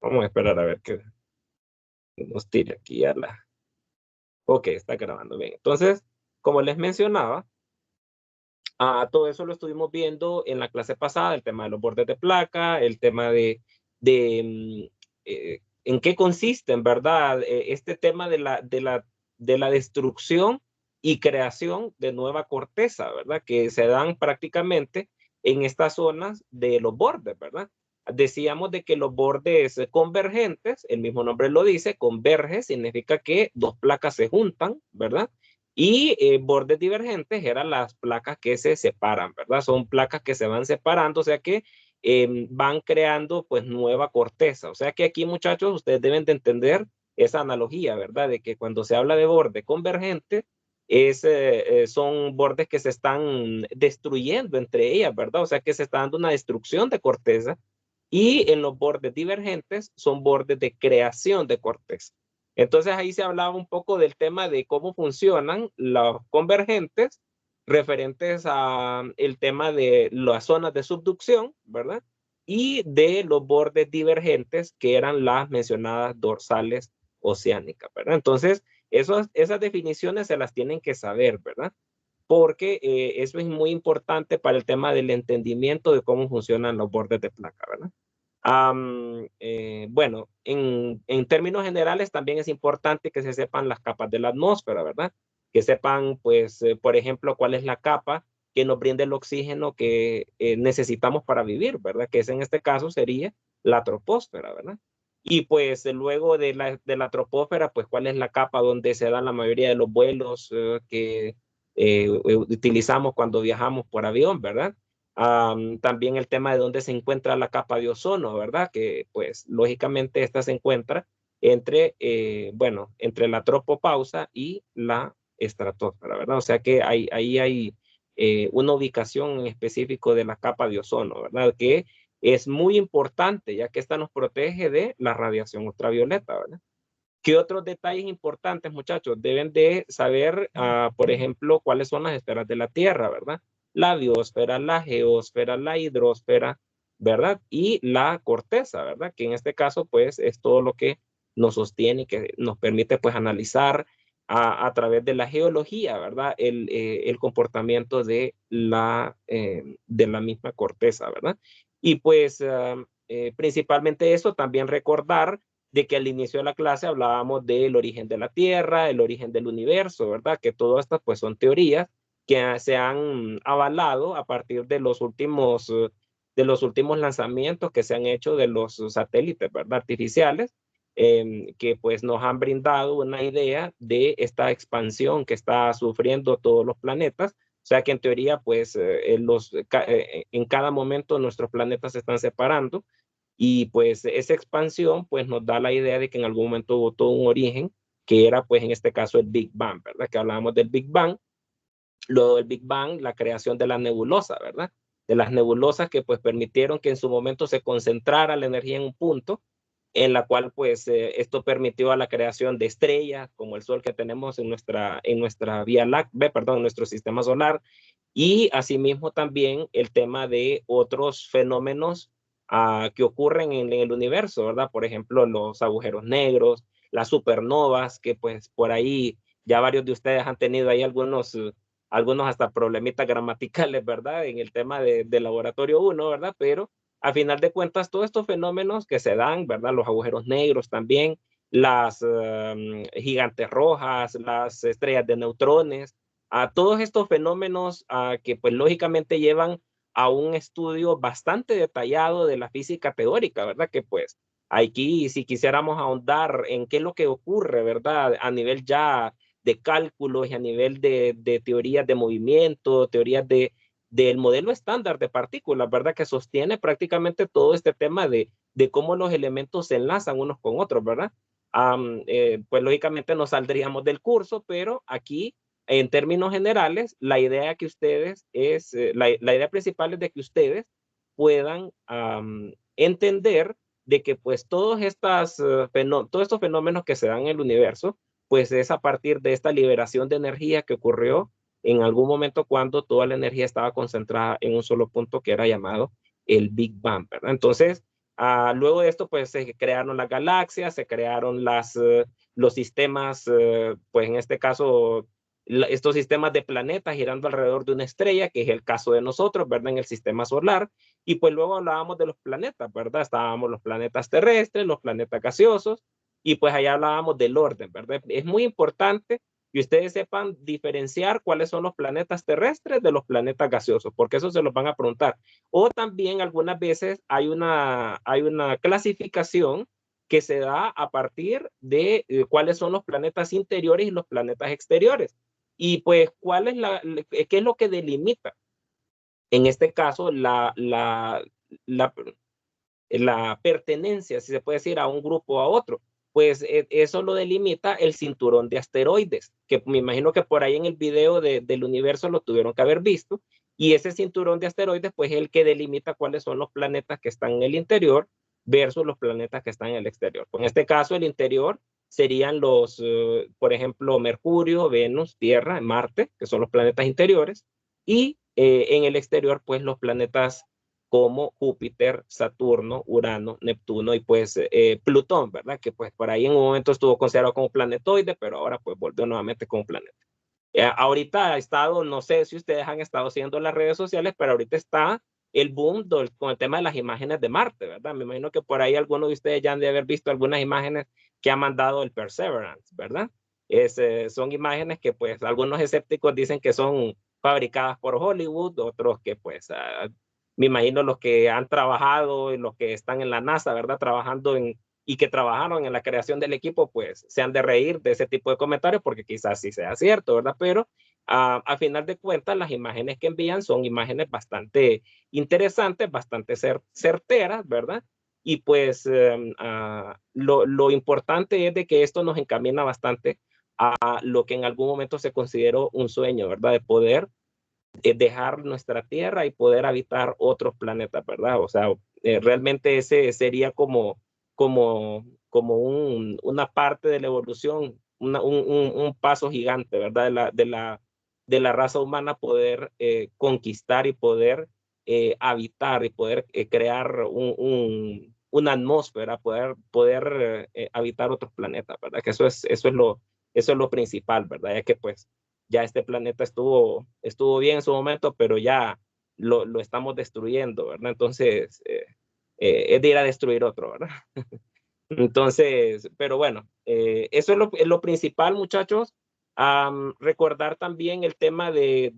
Vamos a esperar a ver que nos tire aquí a la... Ok, está grabando bien. Entonces, como les mencionaba, todo eso lo estuvimos viendo en la clase pasada, el tema de los bordes de placa, el tema de en qué consiste, en verdad, este tema de la destrucción y creación de nueva corteza, ¿verdad? Que se dan prácticamente en estas zonas de los bordes, ¿verdad? Decíamos de que los bordes convergentes, el mismo nombre lo dice, converge, significa que dos placas se juntan, ¿verdad? Y bordes divergentes eran las placas que se separan, ¿verdad? Son placas que se van separando, o sea que van creando pues nueva corteza. O sea que aquí, muchachos, ustedes deben de entender esa analogía, ¿verdad? De que cuando se habla de borde convergente, son bordes que se están destruyendo entre ellas, ¿verdad? O sea que se está dando una destrucción de corteza y en los bordes divergentes son bordes de creación de corteza. Entonces ahí se hablaba un poco del tema de cómo funcionan los convergentes referentes a el tema de las zonas de subducción, ¿verdad? Y de los bordes divergentes que eran las mencionadas dorsales oceánicas, ¿verdad? Entonces, esas definiciones se las tienen que saber, ¿verdad? Porque eso es muy importante para el tema del entendimiento de cómo funcionan los bordes de placa, ¿verdad? Bueno, en términos generales también es importante que se sepan las capas de la atmósfera, ¿verdad? Que sepan, pues, por ejemplo, cuál es la capa que nos brinda el oxígeno que necesitamos para vivir, ¿verdad? Que es en este caso sería la troposfera, ¿verdad? Y pues luego de la troposfera, pues cuál es la capa donde se dan la mayoría de los vuelos que utilizamos cuando viajamos por avión, ¿verdad? También el tema de dónde se encuentra la capa de ozono, ¿verdad? Que pues lógicamente esta se encuentra bueno, entre la tropopausa y la estratosfera, ¿verdad? O sea que ahí hay una ubicación en específico de la capa de ozono, ¿verdad? Que es muy importante, ya que esta nos protege de la radiación ultravioleta, ¿verdad? ¿Qué otros detalles importantes, muchachos? Deben de saber, por ejemplo, cuáles son las esferas de la Tierra, ¿verdad? La biosfera, la geosfera, la hidrosfera, ¿verdad? Y la corteza, ¿verdad? Que en este caso, pues, es todo lo que nos sostiene y que nos permite, pues, analizar a través de la geología, ¿verdad? El comportamiento de la misma corteza, ¿verdad? Y pues, principalmente eso, también recordar de que al inicio de la clase hablábamos del origen de la Tierra, el origen del universo, ¿verdad? Que todas estas pues son teorías que se han avalado a partir de los últimos lanzamientos que se han hecho de los satélites, ¿verdad? Artificiales, que pues nos han brindado una idea de esta expansión que está sufriendo todos los planetas. O sea que en teoría, pues en cada momento nuestros planetas se están separando y pues esa expansión pues nos da la idea de que en algún momento hubo todo un origen que era pues en este caso el Big Bang, ¿verdad? Que hablábamos del Big Bang, luego del Big Bang, la creación de la nebulosa, ¿verdad? De las nebulosas que pues permitieron que en su momento se concentrara la energía en un punto, en la cual pues esto permitió a la creación de estrellas como el Sol que tenemos en nuestra Vía Láctea, perdón, en nuestro sistema solar, y asimismo también el tema de otros fenómenos que ocurren en el universo, ¿verdad? Por ejemplo, los agujeros negros, las supernovas, que pues por ahí ya varios de ustedes han tenido ahí algunos hasta problemitas gramaticales, ¿verdad? En el tema de laboratorio 1, ¿verdad? Pero a final de cuentas, todos estos fenómenos que se dan, ¿verdad? Los agujeros negros también, las gigantes rojas, las estrellas de neutrones, a todos estos fenómenos que pues lógicamente llevan a un estudio bastante detallado de la física teórica, ¿verdad? Que pues aquí si quisiéramos ahondar en qué es lo que ocurre, ¿verdad? A nivel ya de cálculos y a nivel de teorías de movimiento, teorías del modelo estándar de partículas, ¿verdad? Que sostiene prácticamente todo este tema de cómo los elementos se enlazan unos con otros, ¿verdad? Pues lógicamente no saldríamos del curso, pero aquí, en términos generales, la idea principal es de que ustedes puedan entender de que pues todos estos fenómenos que se dan en el universo, pues es a partir de esta liberación de energía que ocurrió en algún momento cuando toda la energía estaba concentrada en un solo punto que era llamado el Big Bang, ¿verdad? Entonces, Luego de esto, pues se crearon las galaxias, se crearon los sistemas, pues en este caso, estos sistemas de planetas girando alrededor de una estrella, que es el caso de nosotros, ¿verdad? En el sistema solar. Y pues luego hablábamos de los planetas, ¿verdad? Estábamos los planetas terrestres, los planetas gaseosos, y pues allá hablábamos del orden, ¿verdad? Es muy importante que ustedes sepan diferenciar cuáles son los planetas terrestres de los planetas gaseosos, porque eso se los van a preguntar. O también algunas veces hay una clasificación que se da a partir de cuáles son los planetas interiores y los planetas exteriores. Y pues, ¿qué es lo que delimita? En este caso, la, la pertenencia, si se puede decir, a un grupo o a otro. Pues eso lo delimita el cinturón de asteroides, que me imagino que por ahí en el video del universo lo tuvieron que haber visto. Y ese cinturón de asteroides, pues es el que delimita cuáles son los planetas que están en el interior versus los planetas que están en el exterior. En este caso, el interior serían por ejemplo, Mercurio, Venus, Tierra, Marte, que son los planetas interiores, y en el exterior, pues los planetas como Júpiter, Saturno, Urano, Neptuno y pues Plutón, ¿verdad? Que pues por ahí en un momento estuvo considerado como planetoide, pero ahora pues volvió nuevamente como planeta. Ahorita ha estado, no sé si ustedes han estado siguiendo las redes sociales, pero ahorita está el boom con el tema de las imágenes de Marte, ¿verdad? Me imagino que por ahí algunos de ustedes ya han de haber visto algunas imágenes que ha mandado el Perseverance, ¿verdad? Son imágenes que pues algunos escépticos dicen que son fabricadas por Hollywood, otros que pues me imagino los que han trabajado y los que están en la NASA, ¿verdad? Y que trabajaron en la creación del equipo, pues se han de reír de ese tipo de comentarios porque quizás sí sea cierto, ¿verdad? Pero a final de cuentas, las imágenes que envían son imágenes bastante interesantes, bastante certeras, ¿verdad? Y pues lo importante es de que esto nos encamina bastante a lo que en algún momento se consideró un sueño, ¿verdad? De poder dejar nuestra Tierra y poder habitar otros planetas, ¿verdad? O sea, realmente ese sería como una parte de la evolución, un paso gigante, ¿verdad? De la raza humana poder conquistar y poder habitar y poder crear una atmósfera, poder habitar otros planetas, ¿verdad? Que eso es lo principal, ¿verdad? Ya que pues ya este planeta estuvo bien en su momento, pero ya lo estamos destruyendo, ¿verdad? Entonces, es de ir a destruir otro, ¿verdad? Entonces, pero bueno, eso es lo principal, muchachos. Recordar también el tema de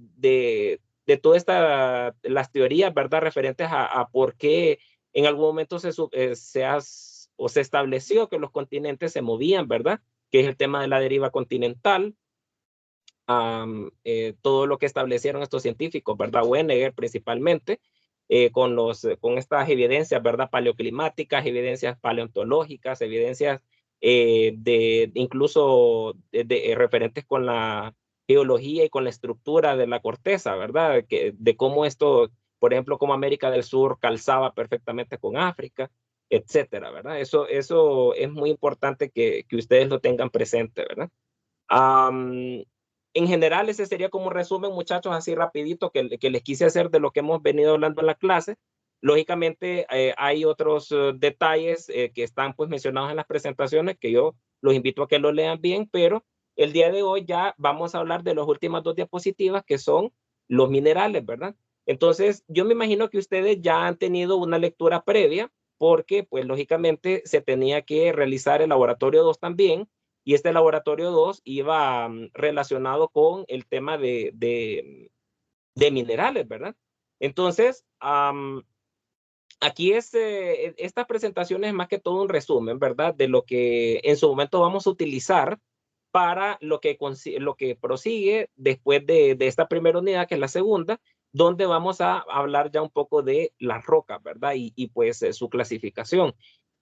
todas las teorías, ¿verdad? Referentes a por qué en algún momento se estableció que los continentes se movían, ¿verdad? Que es el tema de la deriva continental. Todo lo que establecieron estos científicos, ¿verdad? Wenneger principalmente, con estas evidencias, ¿verdad? Paleoclimáticas, evidencias paleontológicas, evidencias incluso referentes con la geología y con la estructura de la corteza, ¿verdad? De cómo esto, por ejemplo, cómo América del Sur calzaba perfectamente con África, etcétera, ¿verdad? Eso es muy importante que ustedes lo tengan presente, ¿verdad? Um, en general, ese sería como un resumen, muchachos, así rapidito que les quise hacer de lo que hemos venido hablando en la clase. Lógicamente, hay otros detalles que están pues mencionados en las presentaciones que yo los invito a que lo lean bien, pero el día de hoy ya vamos a hablar de las últimas dos diapositivas que son los minerales, ¿verdad? Entonces, yo me imagino que ustedes ya han tenido una lectura previa porque pues lógicamente se tenía que realizar el laboratorio 2 también y este laboratorio 2 iba relacionado con el tema de minerales, ¿verdad? Entonces, aquí esta presentación es más que todo un resumen, ¿verdad? De lo que en su momento vamos a utilizar para lo que prosigue después de esta primera unidad, que es la segunda, donde vamos a hablar ya un poco de las rocas, ¿verdad? Y pues su clasificación.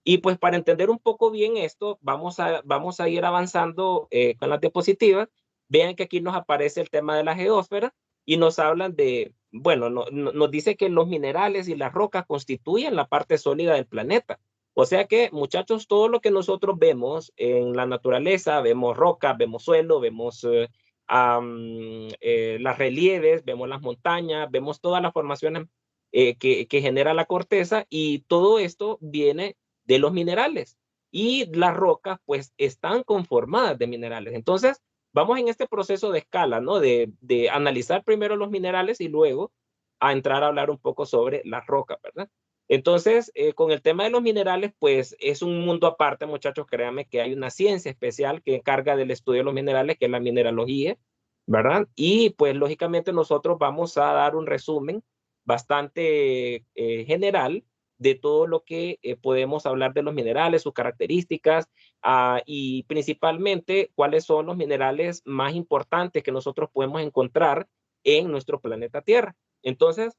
Y pues para entender un poco bien esto, vamos a ir avanzando con las diapositivas. Vean que aquí nos aparece el tema de la geósfera y nos hablan bueno, nos dice que los minerales y las rocas constituyen la parte sólida del planeta. O sea que, muchachos, todo lo que nosotros vemos en la naturaleza, vemos rocas, vemos suelo, vemos las relieves, vemos las montañas, vemos todas las formaciones que genera la corteza, y todo esto viene de los minerales. Y las rocas, pues, están conformadas de minerales. Entonces, vamos en este proceso de escala, ¿no? De analizar primero los minerales y luego a entrar a hablar un poco sobre las rocas, ¿verdad? Entonces, con el tema de los minerales, pues es un mundo aparte, muchachos. Créanme que hay una ciencia especial que encarga del estudio de los minerales, que es la mineralogía, ¿verdad? Y pues lógicamente nosotros vamos a dar un resumen bastante general de todo lo que podemos hablar de los minerales, sus características, y principalmente cuáles son los minerales más importantes que nosotros podemos encontrar en nuestro planeta Tierra. Entonces,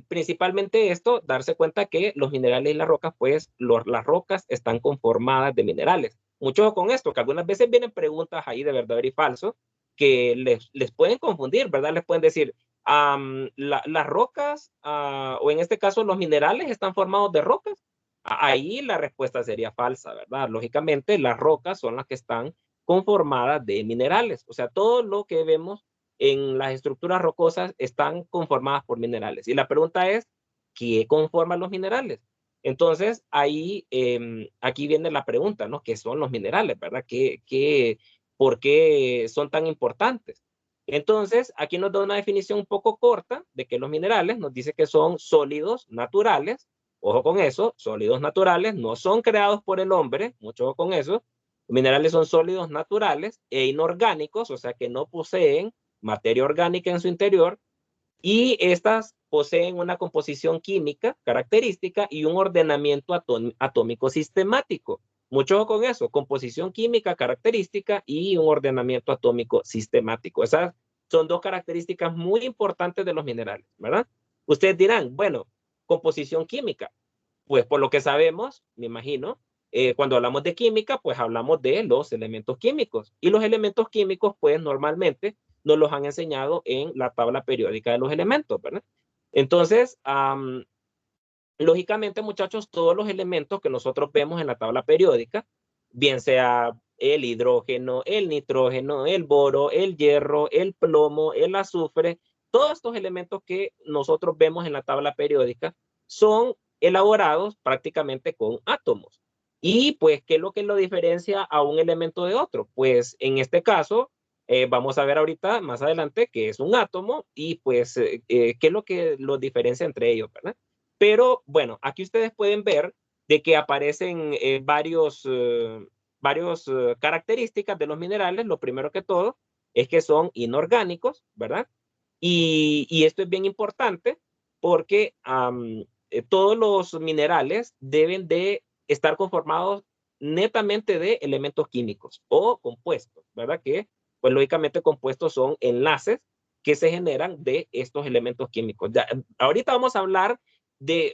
principalmente esto, darse cuenta que los minerales y las rocas, pues las rocas están conformadas de minerales. Mucho con esto, que algunas veces vienen preguntas ahí de verdadero y falso, que les pueden confundir, ¿verdad? Les pueden decir, las rocas, o en este caso los minerales, están formados de rocas. Ahí la respuesta sería falsa, ¿verdad? Lógicamente, las rocas son las que están conformadas de minerales. O sea, todo lo que vemos en las estructuras rocosas están conformadas por minerales. Y la pregunta es, ¿qué conforma los minerales? Entonces, ahí, aquí viene la pregunta, ¿no? ¿Qué son los minerales, verdad? ¿Por qué son tan importantes? Entonces, aquí nos da una definición un poco corta de que los minerales nos dice que son sólidos naturales. Ojo con eso, sólidos naturales, no son creados por el hombre, mucho ojo con eso. Los minerales son sólidos naturales e inorgánicos, o sea que no poseen materia orgánica en su interior, y estas poseen una composición química característica y un ordenamiento atómico sistemático. Mucho con eso, composición química característica y un ordenamiento atómico sistemático. Esas son dos características muy importantes de los minerales, ¿verdad? Ustedes dirán, bueno, composición química. Pues por lo que sabemos, me imagino, cuando hablamos de química, pues hablamos de los elementos químicos. Y los elementos químicos, pues normalmente nos los han enseñado en la tabla periódica de los elementos, ¿verdad? Entonces, lógicamente, muchachos, todos los elementos que nosotros vemos en la tabla periódica, bien sea el hidrógeno, el nitrógeno, el boro, el hierro, el plomo, el azufre, todos estos elementos que nosotros vemos en la tabla periódica son elaborados prácticamente con átomos. Y pues, ¿qué es lo que lo diferencia a un elemento de otro? Pues en este caso, vamos a ver ahorita más adelante qué es un átomo y pues qué es lo que los diferencia entre ellos, ¿verdad? Pero bueno, aquí ustedes pueden ver de que aparecen varios características de los minerales. Lo primero que todo es que son inorgánicos, ¿verdad? Y esto es bien importante porque todos los minerales deben de estar conformados netamente de elementos químicos o compuestos, ¿verdad? Que, pues lógicamente, compuestos son enlaces que se generan de estos elementos químicos. Ya, ahorita vamos a hablar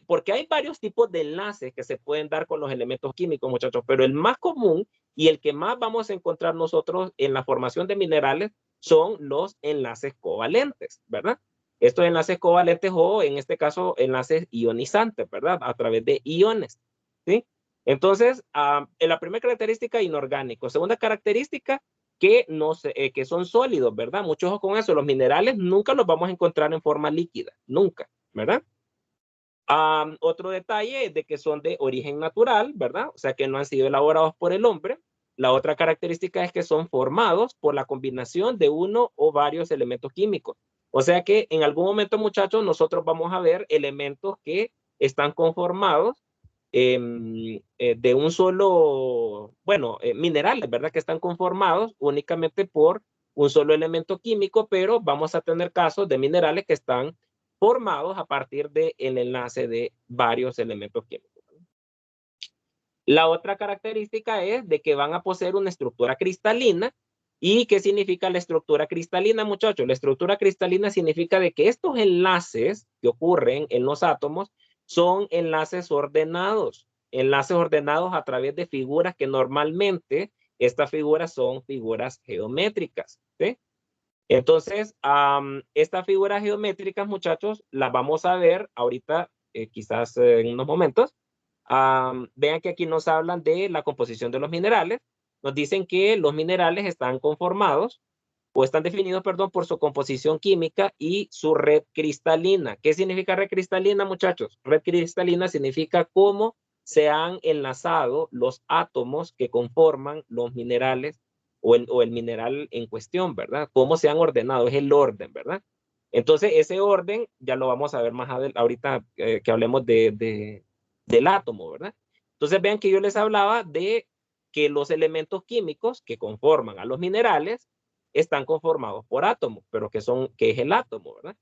porque hay varios tipos de enlaces que se pueden dar con los elementos químicos, muchachos, pero el más común y el que más vamos a encontrar nosotros en la formación de minerales son los enlaces covalentes, ¿verdad? Estos enlaces covalentes, o en este caso enlaces ionizantes, ¿verdad? A través de iones, ¿sí? Entonces, en la primera característica, inorgánico. Segunda característica, que, no se, que son sólidos, ¿verdad? Mucho ojo con eso. Los minerales nunca los vamos a encontrar en forma líquida, nunca, ¿verdad? Otro detalle es de que son de origen natural, ¿verdad? O sea, que no han sido elaborados por el hombre. La otra característica es que son formados por la combinación de uno o varios elementos químicos. O sea que en algún momento, muchachos, nosotros vamos a ver elementos que están conformados de un solo, bueno, minerales, ¿verdad? Que están conformados únicamente por un solo elemento químico, pero vamos a tener casos de minerales que están formados a partir del enlace de varios elementos químicos. La otra característica es de que van a poseer una estructura cristalina. ¿Y qué significa la estructura cristalina, muchachos? La estructura cristalina significa de que estos enlaces que ocurren en los átomos son enlaces ordenados a través de figuras que normalmente estas figuras son figuras geométricas, ¿sí? Entonces, estas figuras geométricas, muchachos, las vamos a ver ahorita, quizás en unos momentos. Vean que aquí nos hablan de la composición de los minerales. Nos dicen que los minerales están conformados o están definidos, perdón, por su composición química y su red cristalina. ¿Qué significa red cristalina, muchachos? Red cristalina significa cómo se han enlazado los átomos que conforman los minerales o el mineral en cuestión, ¿verdad? Cómo se han ordenado, es el orden, ¿verdad? Entonces, ese orden ya lo vamos a ver más ahorita que hablemos del átomo, ¿verdad? Entonces, vean que yo les hablaba de que los elementos químicos que conforman a los minerales están conformados por átomos, pero ¿qué es el átomo, verdad?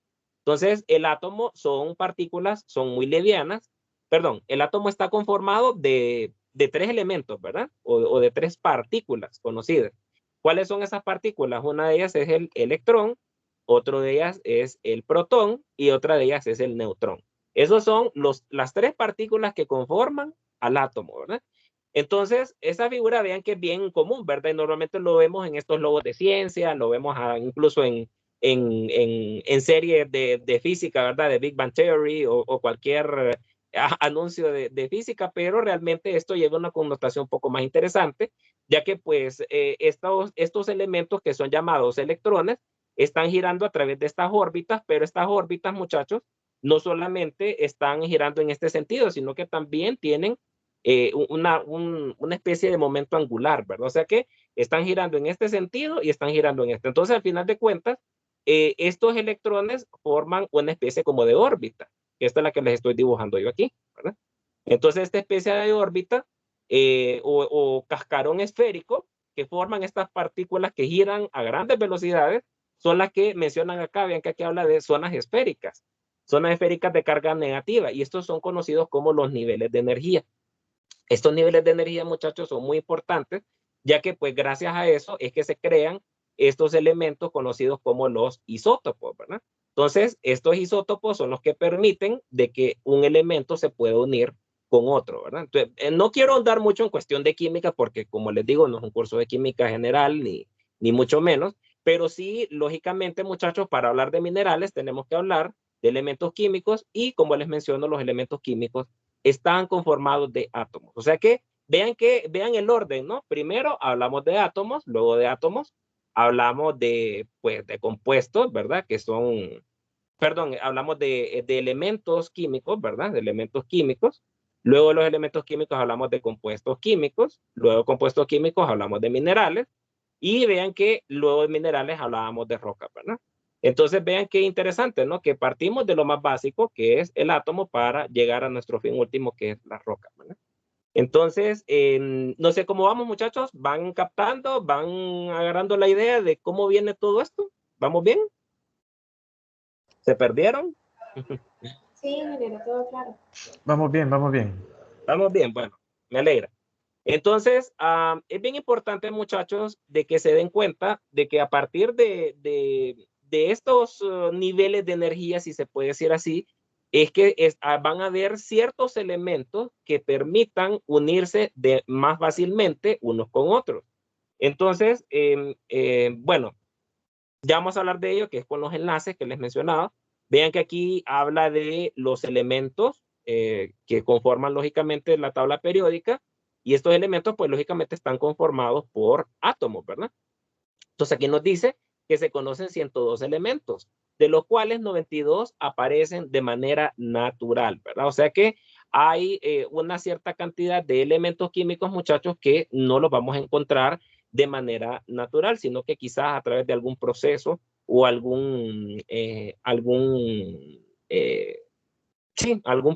Entonces, el átomo son partículas, son muy livianas. Perdón, el átomo está conformado de tres elementos, ¿verdad? O de tres partículas conocidas. ¿Cuáles son esas partículas? Una de ellas es el electrón, otro de ellas es el protón y otra de ellas es el neutrón. Esos son las tres partículas que conforman al átomo, ¿verdad? Entonces, esa figura, vean que es bien común, ¿verdad? Y normalmente lo vemos en estos logos de ciencia, lo vemos incluso en series de física, ¿verdad? De Big Bang Theory o cualquier anuncio de física, pero realmente esto lleva una connotación un poco más interesante, ya que pues estos elementos que son llamados electrones están girando a través de estas órbitas, pero estas órbitas, muchachos, no solamente están girando en este sentido, sino que también tienen una especie de momento angular, ¿verdad? O sea que están girando en este sentido y están girando en este. Entonces, al final de cuentas, estos electrones forman una especie como de órbita, que esta es la que les estoy dibujando yo aquí, ¿verdad? Entonces, esta especie de órbita o cascarón esférico que forman estas partículas que giran a grandes velocidades son las que mencionan acá. Vean que aquí habla de zonas esféricas de carga negativa, y estos son conocidos como los niveles de energía. Estos niveles de energía, muchachos, son muy importantes, ya que pues gracias a eso es que se crean estos elementos conocidos como los isótopos, ¿verdad? Entonces, estos isótopos son los que permiten de que un elemento se pueda unir con otro, ¿verdad? Entonces, no quiero ahondar mucho en cuestión de química porque, como les digo, no es un curso de química general ni mucho menos, pero sí, lógicamente, muchachos, para hablar de minerales tenemos que hablar de elementos químicos y, como les menciono, los elementos químicos están conformados de átomos. O sea vean el orden, ¿no? Primero hablamos de átomos, luego de átomos hablamos pues, de compuestos, ¿verdad? Que son, perdón, hablamos de elementos químicos, ¿verdad? De elementos químicos. Luego de los elementos químicos hablamos de compuestos químicos. Luego de compuestos químicos hablamos de minerales. Y vean que luego de minerales hablábamos de rocas, ¿verdad? Entonces vean qué interesante, ¿no? Que partimos de lo más básico, que es el átomo, para llegar a nuestro fin último, que es la roca, ¿verdad? Entonces, no sé cómo vamos, muchachos. ¿Van captando? ¿Van agarrando la idea de cómo viene todo esto? ¿Vamos bien? ¿Se perdieron? Sí, ingeniero, todo claro. Vamos bien, vamos bien. Vamos bien, bueno, me alegra. Entonces, es bien importante, muchachos, de que se den cuenta de que a partir de estos niveles de energía, si se puede decir así, es que van a haber ciertos elementos que permitan unirse más fácilmente unos con otros. Entonces, bueno, ya vamos a hablar de ello, que es con los enlaces que les mencionaba. Vean que aquí habla de los elementos que conforman lógicamente la tabla periódica, y estos elementos pues lógicamente están conformados por átomos, ¿verdad? Entonces aquí nos dice que se conocen 102 elementos, de los cuales 92 aparecen de manera natural, ¿verdad? O sea que hay una cierta cantidad de elementos químicos, muchachos, que no los vamos a encontrar de manera natural, sino que quizás a través de algún proceso o algún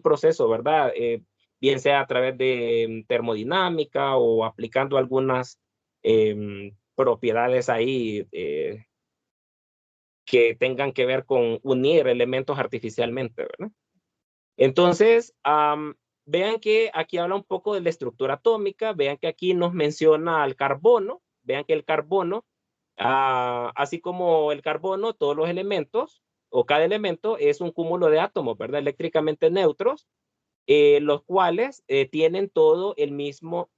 proceso, ¿verdad? Bien sea a través de termodinámica o aplicando algunas propiedades ahí que tengan que ver con unir elementos artificialmente, ¿verdad? Entonces, vean que aquí habla un poco de la estructura atómica, vean que aquí nos menciona al carbono, vean que el carbono, así como el carbono, todos los elementos o cada elemento es un cúmulo de átomos, ¿verdad? Eléctricamente neutros, los cuales tienen todos el mismo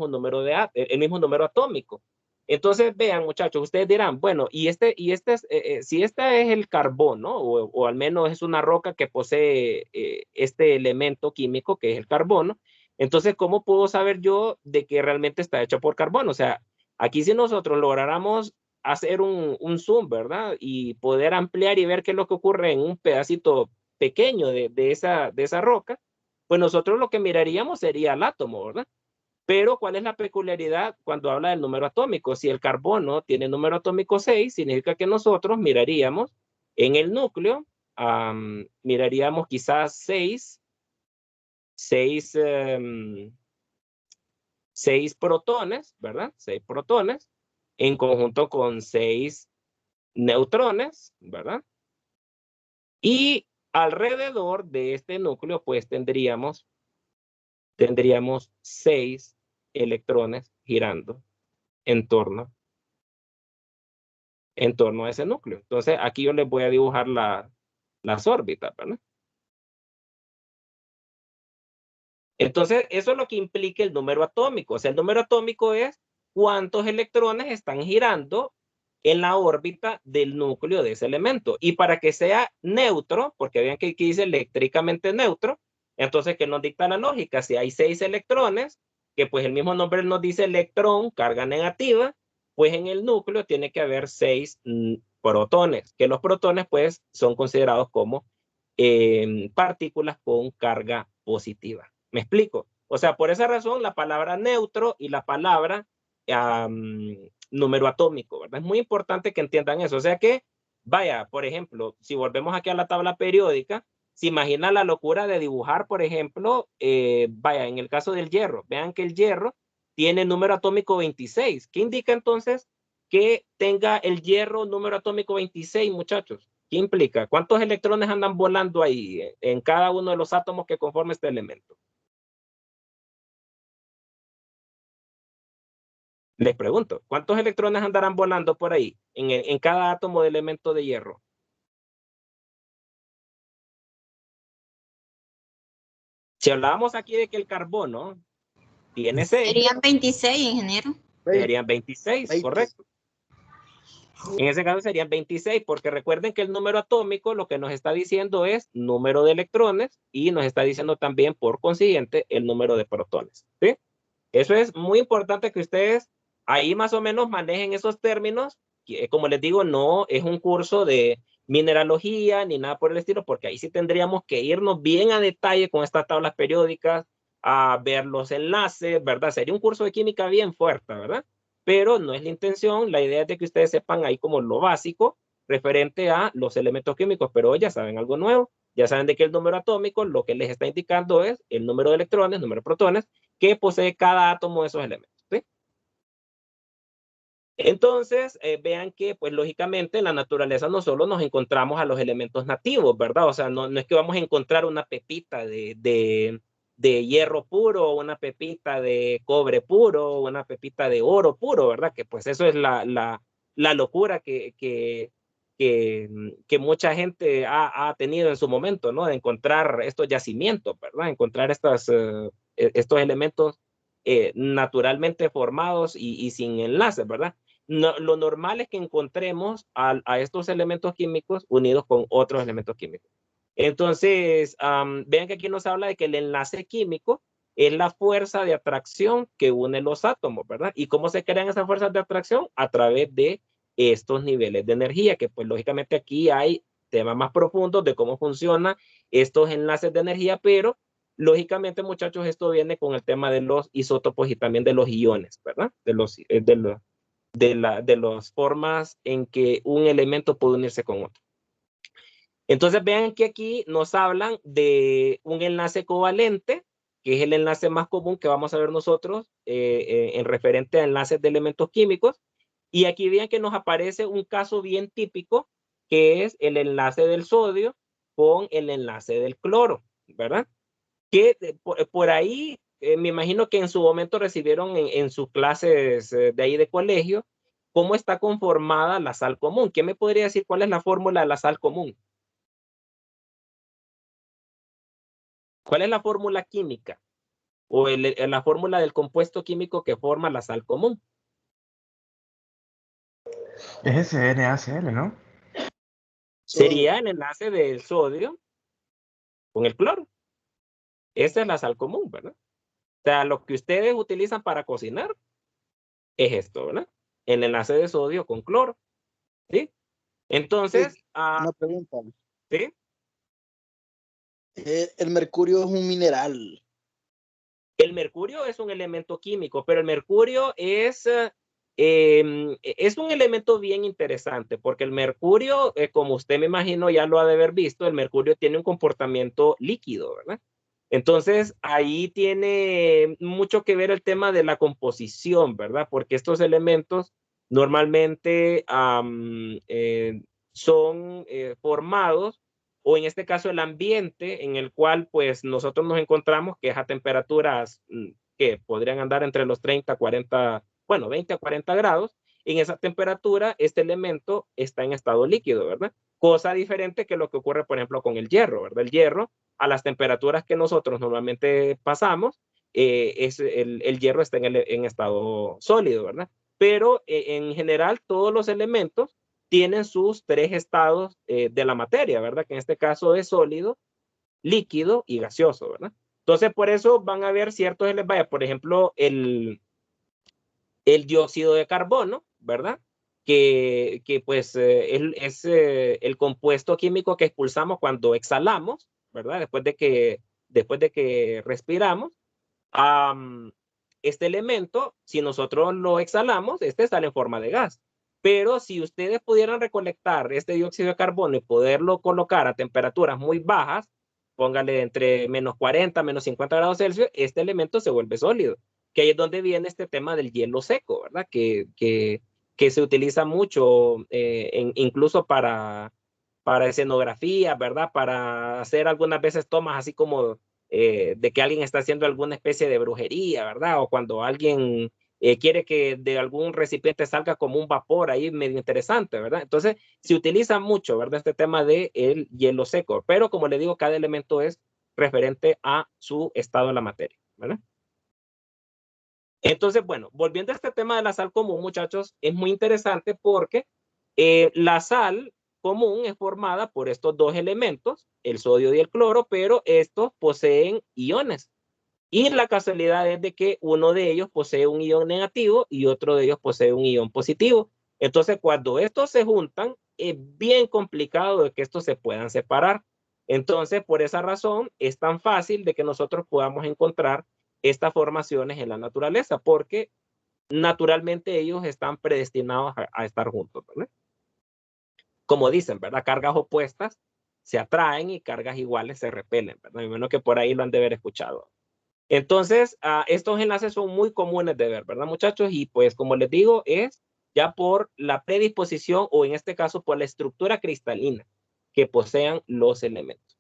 número atómico. Entonces, vean, muchachos, ustedes dirán, bueno, si este es el carbono, o al menos es una roca que posee este elemento químico que es el carbono, entonces, ¿cómo puedo saber yo de que realmente está hecho por carbono? O sea, aquí si nosotros lográramos hacer un zoom, ¿verdad? Y poder ampliar y ver qué es lo que ocurre en un pedacito pequeño de esa roca, pues nosotros lo que miraríamos sería el átomo, ¿verdad? Pero ¿cuál es la peculiaridad cuando habla del número atómico? Si el carbono tiene número atómico 6, significa que nosotros miraríamos en el núcleo, miraríamos quizás 6 protones, ¿verdad? 6 protones en conjunto con 6 neutrones, ¿verdad? Y alrededor de este núcleo, pues tendríamos 6 electrones girando en torno a ese núcleo. Entonces, aquí yo les voy a dibujar las órbitas, ¿verdad? Entonces, eso es lo que implica el número atómico. O sea, el número atómico es cuántos electrones están girando en la órbita del núcleo de ese elemento. Y para que sea neutro, porque vean que aquí dice eléctricamente neutro, entonces, ¿qué nos dicta la lógica? Si hay 6 electrones, que pues el mismo nombre nos dice electrón, carga negativa, pues en el núcleo tiene que haber 6 protones, que los protones pues son considerados como partículas con carga positiva. ¿Me explico? O sea, por esa razón la palabra neutro y la palabra número atómico, ¿verdad? Es muy importante que entiendan eso. O sea que, vaya, por ejemplo, si volvemos aquí a la tabla periódica, se imagina la locura de dibujar, por ejemplo, vaya, en el caso del hierro, vean que el hierro tiene número atómico 26. ¿Qué indica entonces que tenga el hierro número atómico 26, muchachos? ¿Qué implica? ¿Cuántos electrones andan volando ahí en cada uno de los átomos que conforman este elemento? Les pregunto, ¿cuántos electrones andarán volando por ahí en cada átomo de elemento de hierro? Si hablábamos aquí de que el carbono tiene 6, serían 26, ingeniero. serían 26, 20. correcto. En ese caso serían 26, porque recuerden que el número atómico lo que nos está diciendo es número de electrones y nos está diciendo también, por consiguiente, el número de protones. ¿Sí? Eso es muy importante que ustedes ahí más o menos manejen esos términos. Que, como les digo, no es un curso de mineralogía ni nada por el estilo, porque ahí sí tendríamos que irnos bien a detalle con estas tablas periódicas, a ver los enlaces, ¿verdad? Sería un curso de química bien fuerte, ¿verdad? Pero no es la intención. La idea es de que ustedes sepan ahí como lo básico referente a los elementos químicos, pero ya saben algo nuevo. Ya saben de que el número atómico lo que les está indicando es el número de electrones, número de protones, que posee cada átomo de esos elementos. ¿Sí? Entonces, vean que, pues lógicamente, en la naturaleza no solo nos encontramos a los elementos nativos, ¿verdad? O sea, no es que vamos a encontrar una pepita de hierro puro, una pepita de cobre puro, una pepita de oro puro, ¿verdad? Que pues eso es la locura que mucha gente ha tenido en su momento, ¿no? De encontrar estos yacimientos, ¿verdad? Encontrar estos elementos naturalmente formados y sin enlaces, ¿verdad? No, lo normal es que encontremos a estos elementos químicos unidos con otros elementos químicos. Entonces, vean que aquí nos habla de que el enlace químico es la fuerza de atracción que une los átomos, ¿verdad? ¿Y cómo se crean esas fuerzas de atracción? A través de estos niveles de energía, que pues lógicamente aquí hay temas más profundos de cómo funcionan estos enlaces de energía, pero lógicamente, muchachos, esto viene con el tema de los isótopos y también de los iones, ¿verdad? De las formas en que un elemento puede unirse con otro. Entonces vean que aquí nos hablan de un enlace covalente, que es el enlace más común que vamos a ver nosotros en referente a enlaces de elementos químicos. Y aquí vean que nos aparece un caso bien típico, que es el enlace del sodio con el enlace del cloro, ¿verdad? Que por ahí me imagino que en su momento recibieron en sus clases de ahí de colegio cómo está conformada la sal común. ¿Quién me podría decir cuál es la fórmula de la sal común? ¿Cuál es la fórmula química o la fórmula del compuesto químico que forma la sal común? Es NaCl, ¿no? Sería el enlace del sodio con el cloro. Esa es la sal común, ¿verdad? O sea, lo que ustedes utilizan para cocinar es esto, ¿verdad? el enlace de sodio con cloro, ¿sí? Entonces, Una pregunta. ¿sí? El mercurio es un mineral. El mercurio es un elemento químico, pero el mercurio es un elemento bien interesante, porque el mercurio, como usted me imagino ya lo ha de haber visto, el mercurio tiene un comportamiento líquido, ¿verdad? Entonces, ahí tiene mucho que ver el tema de la composición, ¿verdad? Porque estos elementos normalmente son formados, o en este caso el ambiente en el cual pues nosotros nos encontramos, que es a temperaturas que podrían andar entre los 30, 40, bueno, 20 a 40 grados, en esa temperatura este elemento está en estado líquido, ¿verdad? Cosa diferente que lo que ocurre, por ejemplo, con el hierro, ¿verdad? El hierro, a las temperaturas que nosotros normalmente pasamos, el hierro está en estado sólido, ¿verdad? Pero en general todos los elementos tienen sus tres estados de la materia, ¿verdad? Que en este caso es sólido, líquido y gaseoso, ¿verdad? Entonces, por eso van a haber ciertos elementos, por ejemplo, el dióxido de carbono, ¿verdad? Que pues es el compuesto químico que expulsamos cuando exhalamos, ¿verdad? Después de que respiramos. Este elemento, si nosotros lo exhalamos, este sale en forma de gas. Pero si ustedes pudieran recolectar este dióxido de carbono y poderlo colocar a temperaturas muy bajas, póngale entre menos 40, menos 50 grados Celsius, este elemento se vuelve sólido. Que ahí es donde viene este tema del hielo seco, ¿verdad? Que se utiliza mucho, incluso para escenografía, ¿verdad? Para hacer algunas veces tomas así como de que alguien está haciendo alguna especie de brujería, ¿verdad? O cuando alguien quiere que de algún recipiente salga como un vapor ahí medio interesante, ¿verdad? Entonces, se utiliza mucho, ¿verdad? Este tema de el hielo seco, pero como le digo, cada elemento es referente a su estado en la materia, ¿verdad? Entonces, bueno, volviendo a este tema de la sal común, muchachos, es muy interesante porque la sal común es formada por estos dos elementos, el sodio y el cloro, pero estos poseen iones. Y la casualidad es de que uno de ellos posee un ion negativo y otro de ellos posee un ion positivo. Entonces, cuando estos se juntan, es bien complicado de que estos se puedan separar. Entonces, por esa razón, es tan fácil de que nosotros podamos encontrar estas formaciones en la naturaleza, porque naturalmente ellos están predestinados a estar juntos, ¿verdad? Como dicen, ¿verdad? Cargas opuestas se atraen y cargas iguales se repelen, ¿verdad? Menos que por ahí lo han de haber escuchado. Entonces, estos enlaces son muy comunes de ver, ¿verdad, muchachos? Y pues, como les digo, es ya por la predisposición o en este caso por la estructura cristalina que posean los elementos.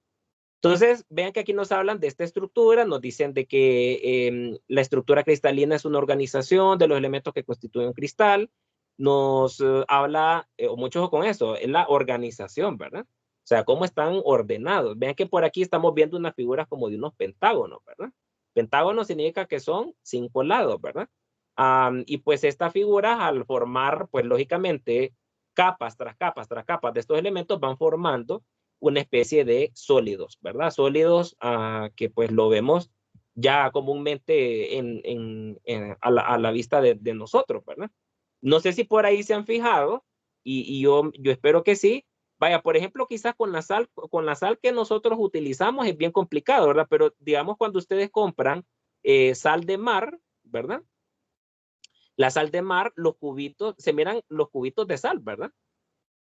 Entonces, vean que aquí nos hablan de esta estructura, nos dicen de que la estructura cristalina es una organización de los elementos que constituyen un cristal, nos habla, o mucho con eso, es la organización, ¿verdad? O sea, cómo están ordenados. Vean que por aquí estamos viendo unas figuras como de unos pentágonos, ¿verdad? Pentágono significa que son 5 lados, ¿verdad? Y pues estas figuras al formar, pues lógicamente, capas tras capas tras capas de estos elementos van formando una especie de sólidos, ¿verdad? Sólidos que pues lo vemos ya comúnmente a la vista de nosotros, ¿verdad? No sé si por ahí se han fijado, y yo espero que sí. Vaya, por ejemplo, quizás con la sal que nosotros utilizamos es bien complicado, ¿verdad? Pero digamos cuando ustedes compran sal de mar, ¿verdad? La sal de mar, los cubitos, se miran los cubitos de sal, ¿verdad?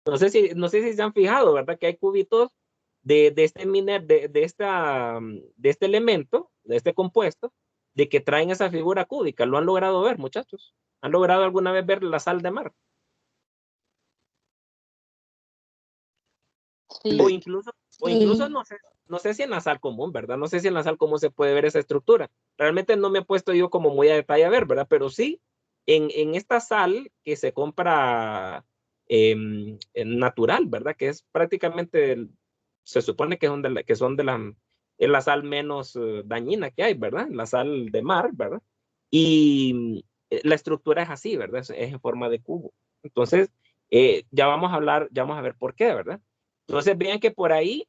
No sé si se han fijado, ¿verdad? Que hay cubitos de este elemento, de este compuesto, de que traen esa figura cúbica. ¿Lo han logrado ver, muchachos? ¿Han logrado alguna vez ver la sal de mar? Sí. O incluso no sé si en la sal común, ¿verdad? No sé si en la sal común se puede ver esa estructura. Realmente no me he puesto yo como muy a detalle a ver, ¿verdad? Pero sí, en esta sal que se compra natural, ¿verdad? Que es prácticamente, se supone que es la sal menos dañina que hay, ¿verdad? La sal de mar, ¿verdad? Y la estructura es así, ¿verdad? Es en forma de cubo. Entonces, ya vamos a ver por qué, ¿verdad? Entonces, vean que por ahí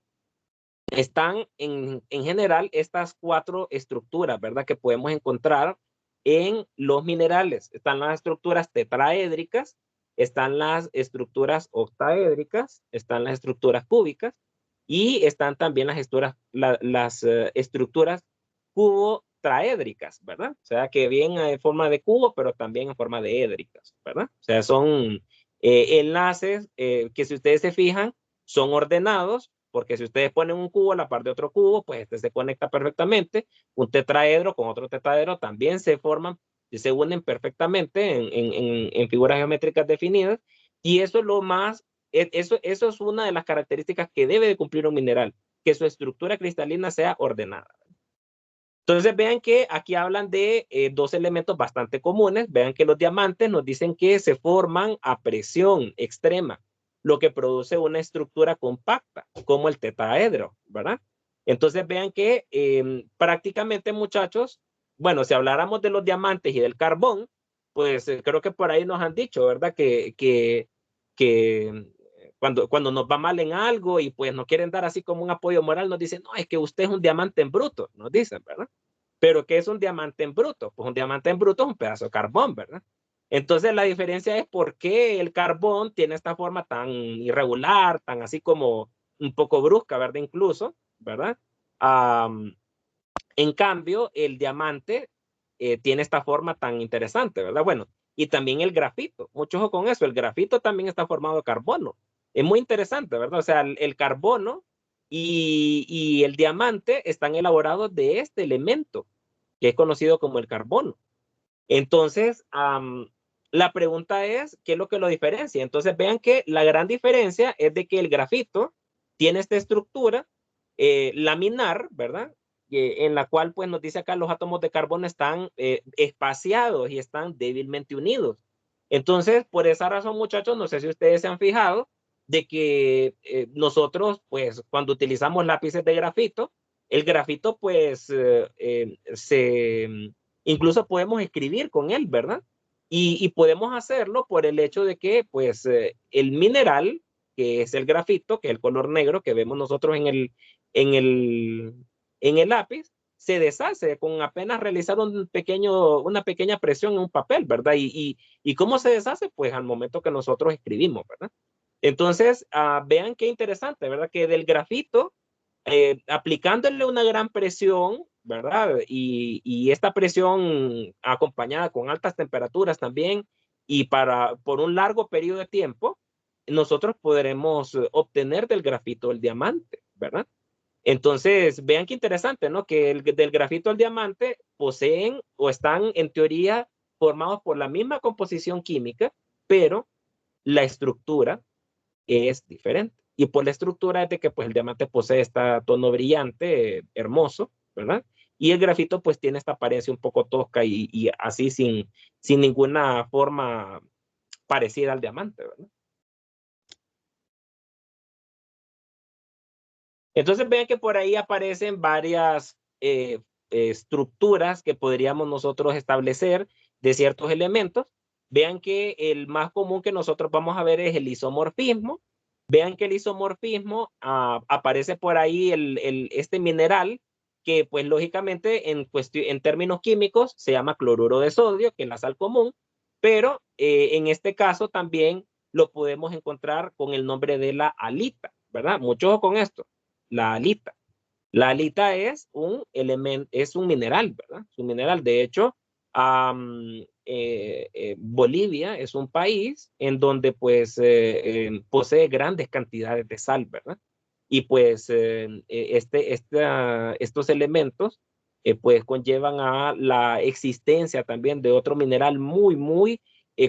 están en general estas 4 estructuras, ¿verdad? Que podemos encontrar en los minerales. Están las estructuras tetraédricas, están las estructuras octaédricas, están las estructuras cúbicas y están también las estructuras cubo-traédricas, ¿verdad? O sea, que bien en forma de cubo, pero también en forma de édricas, ¿verdad? O sea, son enlaces que si ustedes se fijan, son ordenados, porque si ustedes ponen un cubo a la par de otro cubo, pues este se conecta perfectamente. Un tetraedro con otro tetraedro también se forman y se unen perfectamente en figuras geométricas definidas. Y eso es lo más, eso es una de las características que debe de cumplir un mineral, que su estructura cristalina sea ordenada. Entonces vean que aquí hablan de dos elementos bastante comunes. Vean que los diamantes nos dicen que se forman a presión extrema, lo que produce una estructura compacta, como el tetraedro, ¿verdad? Entonces vean que prácticamente, muchachos, bueno, si habláramos de los diamantes y del carbón, pues creo que por ahí nos han dicho, ¿verdad? Que cuando nos va mal en algo y pues nos quieren dar así como un apoyo moral, nos dicen, no, es que usted es un diamante en bruto, nos dicen, ¿verdad? Pero ¿qué es un diamante en bruto? Pues un diamante en bruto es un pedazo de carbón, ¿verdad? Entonces la diferencia es por qué el carbón tiene esta forma tan irregular, tan así como un poco brusca, ¿verdad? Incluso, ¿verdad? En cambio, el diamante tiene esta forma tan interesante, ¿verdad? Bueno, y también el grafito. Mucho ojo con eso. El grafito también está formado de carbono. Es muy interesante, ¿verdad? O sea, el carbono y el diamante están elaborados de este elemento que es conocido como el carbono. Entonces, la pregunta es, ¿qué es lo que lo diferencia? Entonces, vean que la gran diferencia es de que el grafito tiene esta estructura laminar, ¿verdad? En la cual, pues, nos dice acá los átomos de carbono están espaciados y están débilmente unidos. Entonces, por esa razón, muchachos, no sé si ustedes se han fijado de que nosotros, pues, cuando utilizamos lápices de grafito, el grafito, pues, incluso podemos escribir con él, ¿verdad? Y podemos hacerlo por el hecho de que, pues, el mineral, que es el grafito, que es el color negro que vemos nosotros en el, en el lápiz, se deshace con apenas realizar una pequeña presión en un papel, ¿verdad? ¿Y cómo se deshace? Pues al momento que nosotros escribimos, ¿verdad? Entonces, vean qué interesante, ¿verdad? Que del grafito, aplicándole una gran presión, ¿verdad? Y esta presión acompañada con altas temperaturas también y por un largo periodo de tiempo, nosotros podremos obtener del grafito el diamante, ¿verdad? Entonces, vean qué interesante, ¿no? Que del grafito al diamante poseen o están en teoría formados por la misma composición química, pero la estructura es diferente. Y por la estructura es de que pues el diamante posee este tono brillante, hermoso, ¿verdad? Y el grafito pues tiene esta apariencia un poco tosca y así sin ninguna forma parecida al diamante, ¿verdad? Entonces vean que por ahí aparecen varias estructuras que podríamos nosotros establecer de ciertos elementos. Vean que el más común que nosotros vamos a ver es el isomorfismo. Vean que el isomorfismo aparece por ahí este mineral que pues lógicamente en términos químicos se llama cloruro de sodio, que es la sal común, pero en este caso también lo podemos encontrar con el nombre de la halita, ¿verdad? Mucho ojo con esto, la halita. La halita es un elemento, es un mineral, ¿verdad? Es un mineral. De hecho, Bolivia es un país en donde pues posee grandes cantidades de sal, ¿verdad? Y pues estos elementos pues conllevan a la existencia también de otro mineral muy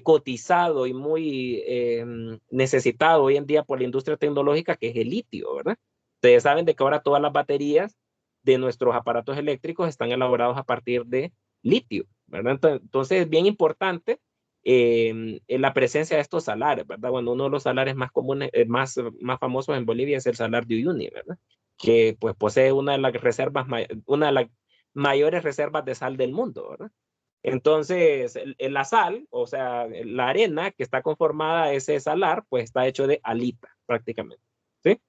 cotizado y muy necesitado hoy en día por la industria tecnológica, que es el litio, ¿verdad? Ustedes saben de que ahora todas las baterías de nuestros aparatos eléctricos están elaborados a partir de litio, ¿verdad? Entonces es bien importante la presencia de estos salares, ¿verdad? Bueno, uno de los salares más comunes, más famosos en Bolivia es el salar de Uyuni, ¿verdad? Que pues posee una de las mayores reservas de sal del mundo, ¿verdad? Entonces, la sal, o sea, la arena que está conformada ese salar, pues está hecho de halita, prácticamente, ¿sí?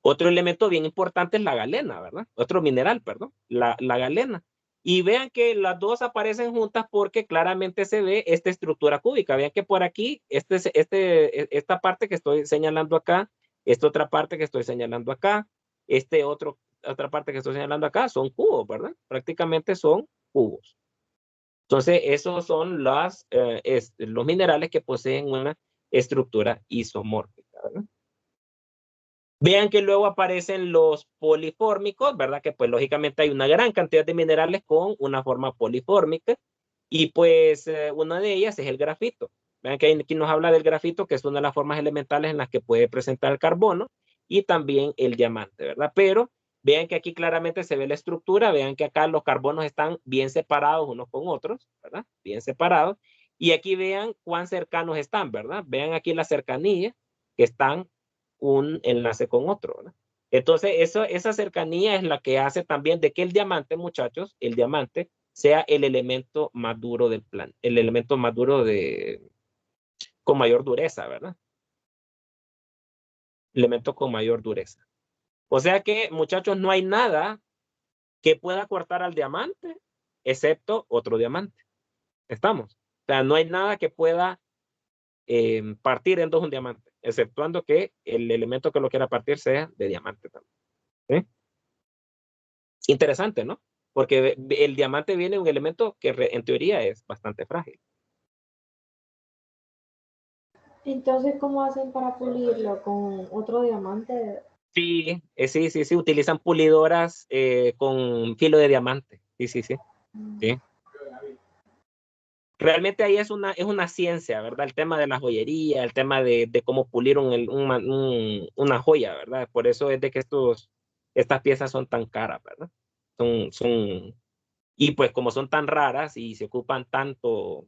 Otro elemento bien importante es la galena, ¿verdad? Otro mineral, perdón, la galena. Y vean que las dos aparecen juntas porque claramente se ve esta estructura cúbica. Vean que por aquí, esta parte que estoy señalando acá, esta otra parte que estoy señalando acá, otra parte que estoy señalando acá, son cubos, ¿verdad? Prácticamente son cubos. Entonces, esos son los minerales que poseen una estructura isomórfica, ¿verdad? Vean que luego aparecen los polifórmicos, ¿verdad? Que pues lógicamente hay una gran cantidad de minerales con una forma polifórmica y pues una de ellas es el grafito. Vean que aquí nos habla del grafito, que es una de las formas elementales en las que puede presentar el carbono y también el diamante, ¿verdad? Pero vean que aquí claramente se ve la estructura, vean que acá los carbonos están bien separados unos con otros, ¿verdad? Bien separados. Y aquí vean cuán cercanos están, ¿verdad? Vean aquí la cercanía que están un enlace con otro, ¿verdad? Entonces, esa cercanía es la que hace también de que el diamante, muchachos, el diamante sea el elemento más duro del plan, el elemento más duro con mayor dureza, ¿verdad? Elemento con mayor dureza. O sea que, muchachos, no hay nada que pueda cortar al diamante, excepto otro diamante. ¿Estamos? O sea, no hay nada que pueda partir en dos un diamante, exceptuando que el elemento que lo quiera partir sea de diamante también. ¿Sí? Interesante, ¿no? Porque el diamante viene de un elemento que en teoría es bastante frágil. Entonces, ¿cómo hacen para pulirlo? ¿Con otro diamante? Sí, sí, utilizan pulidoras con filo de diamante. Sí. Realmente ahí es una ciencia, ¿verdad? El tema de la joyería, el tema de cómo pulir una joya, ¿verdad? Por eso es de que estas piezas son tan caras, ¿verdad? Y pues como son tan raras y se ocupan tanto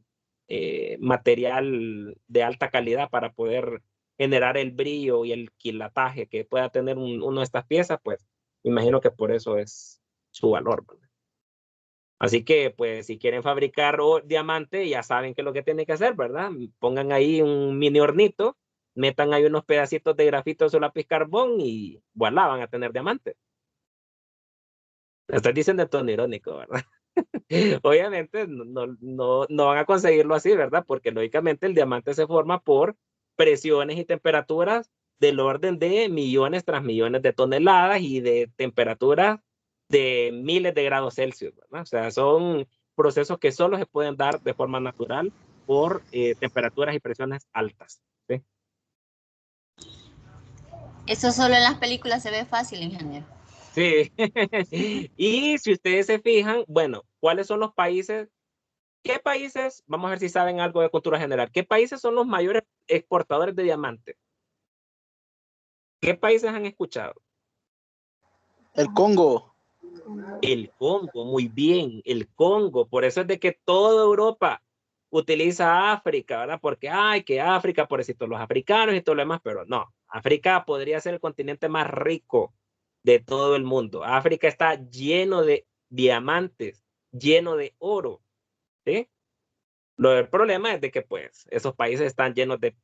material de alta calidad para poder generar el brillo y el quilataje que pueda tener uno de estas piezas, pues imagino que por eso es su valor, ¿verdad? Así que, pues, si quieren fabricar diamante, ya saben qué es lo que tienen que hacer, ¿verdad? Pongan ahí un mini hornito, metan ahí unos pedacitos de grafito o lápiz carbón y voilà, van a tener diamante. Estoy diciendo en tono irónico, ¿verdad? Obviamente no van a conseguirlo así, ¿verdad? Porque lógicamente el diamante se forma por presiones y temperaturas del orden de millones tras millones de toneladas y de temperaturas de miles de grados Celsius, ¿verdad? O sea, son procesos que solo se pueden dar de forma natural por temperaturas y presiones altas, ¿sí? Eso solo en las películas se ve fácil, ingeniero. Sí. Y si ustedes se fijan, bueno, ¿cuáles son los países? ¿Qué países, vamos a ver si saben algo de cultura general, qué países son los mayores exportadores de diamantes? ¿Qué países han escuchado? El Congo. El Congo, muy bien, el Congo. Por eso es de que toda Europa utiliza África, ¿verdad? Porque, ay, que África, pobrecito, los africanos y todo lo demás, pero no, África podría ser el continente más rico de todo el mundo. África está lleno de diamantes, lleno de oro, ¿sí? El problema es de que, pues, esos países están llenos de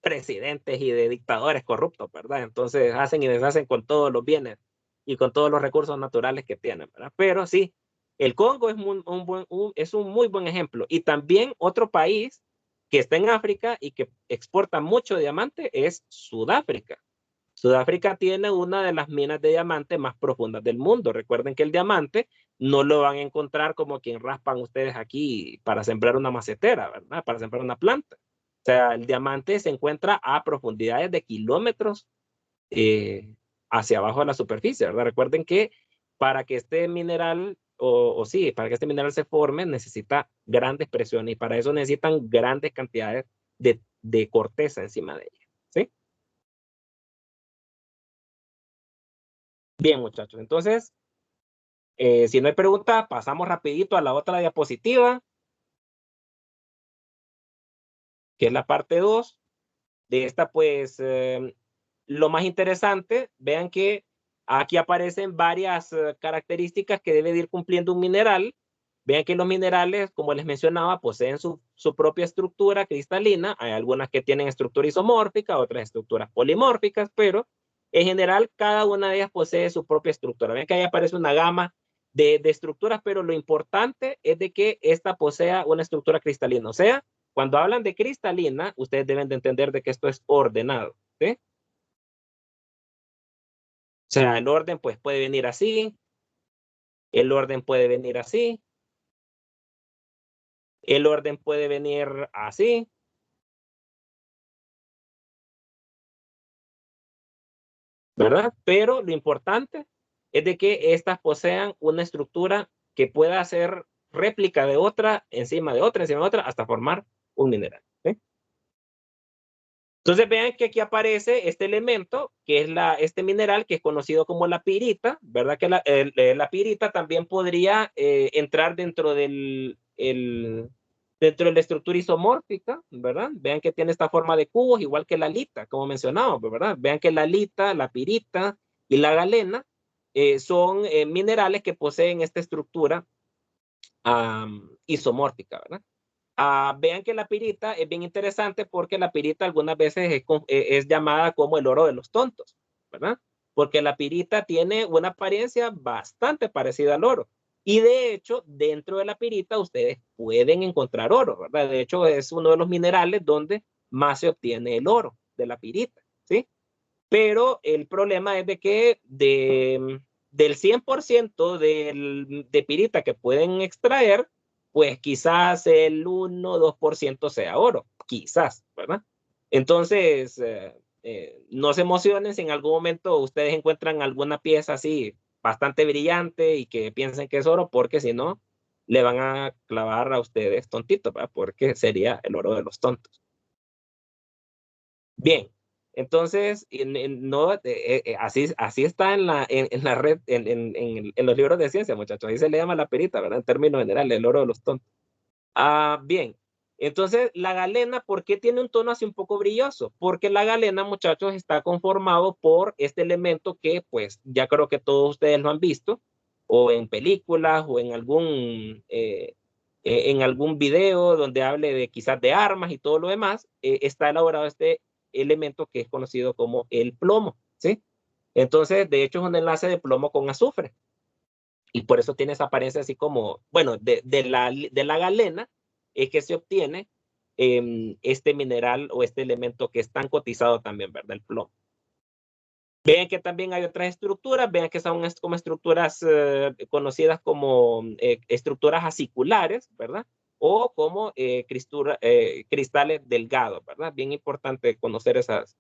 presidentes y de dictadores corruptos, ¿verdad? Entonces hacen y deshacen con todos los bienes y con todos los recursos naturales que tienen, ¿verdad? Pero sí, el Congo es un muy buen ejemplo. Y también otro país que está en África y que exporta mucho diamante es Sudáfrica. Sudáfrica tiene una de las minas de diamante más profundas del mundo. Recuerden que el diamante no lo van a encontrar como quien raspan ustedes aquí para sembrar una macetera, ¿verdad? Para sembrar una planta. O sea, el diamante se encuentra a profundidades de kilómetros hacia abajo de la superficie, ¿verdad? Recuerden que para que este mineral, para que este mineral se forme, necesita grandes presiones y para eso necesitan grandes cantidades de corteza encima de ella, ¿sí? Bien, muchachos. Entonces, si no hay pregunta, pasamos rapidito a la otra diapositiva, que es la parte 2 de esta, pues, lo más interesante, vean que aquí aparecen varias características que debe ir cumpliendo un mineral. Vean que los minerales, como les mencionaba, poseen su propia estructura cristalina. Hay algunas que tienen estructura isomórfica, otras estructuras polimórficas, pero en general cada una de ellas posee su propia estructura. Vean que ahí aparece una gama de estructuras, pero lo importante es de que esta posea una estructura cristalina. O sea, cuando hablan de cristalina, ustedes deben de entender de que esto es ordenado, ¿sí? O sea, el orden pues puede venir así, el orden puede venir así, el orden puede venir así. ¿Verdad? Pero lo importante es de que estas posean una estructura que pueda ser réplica de otra, encima de otra, encima de otra, hasta formar un mineral, ¿sí? Entonces vean que aquí aparece este elemento, que es este mineral que es conocido como la pirita, ¿verdad? Que la pirita también podría entrar dentro dentro de la estructura isomórfica, ¿verdad? Vean que tiene esta forma de cubos, igual que la alita, como mencionamos, ¿verdad? Vean que la alita, la pirita y la galena son minerales que poseen esta estructura isomórfica, ¿verdad? Vean que la pirita es bien interesante porque la pirita algunas veces es llamada como el oro de los tontos, ¿verdad? Porque la pirita tiene una apariencia bastante parecida al oro. Y de hecho, dentro de la pirita ustedes pueden encontrar oro, ¿verdad? De hecho, es uno de los minerales donde más se obtiene el oro de la pirita, ¿sí? Pero el problema es de que del 100% de pirita que pueden extraer, pues quizás el 1 o 2% sea oro, quizás, ¿verdad? Entonces, no se emocionen si en algún momento ustedes encuentran alguna pieza así bastante brillante y que piensen que es oro, porque si no, le van a clavar a ustedes tontitos, ¿verdad? Porque sería el oro de los tontos. Bien, entonces, no, así está en la red, en los libros de ciencia, muchachos. Ahí se le llama la perita, ¿verdad? En términos generales, el oro de los tontos. Bien, entonces la galena, ¿por qué tiene un tono así un poco brilloso? Porque la galena, muchachos, está conformado por este elemento que, pues, ya creo que todos ustedes lo han visto, o en películas, o en algún video donde hable de quizás de armas y todo lo demás, está elaborado este elemento que es conocido como el plomo, ¿sí? Entonces, de hecho, es un enlace de plomo con azufre. Y por eso tiene esa apariencia así como, bueno, de la galena es que se obtiene este mineral o este elemento que es tan cotizado también, ¿verdad? El plomo. Vean que también hay otras estructuras, vean que son como estructuras conocidas como estructuras aciculares, ¿verdad? O como cristales delgados, ¿verdad? Bien importante conocer esas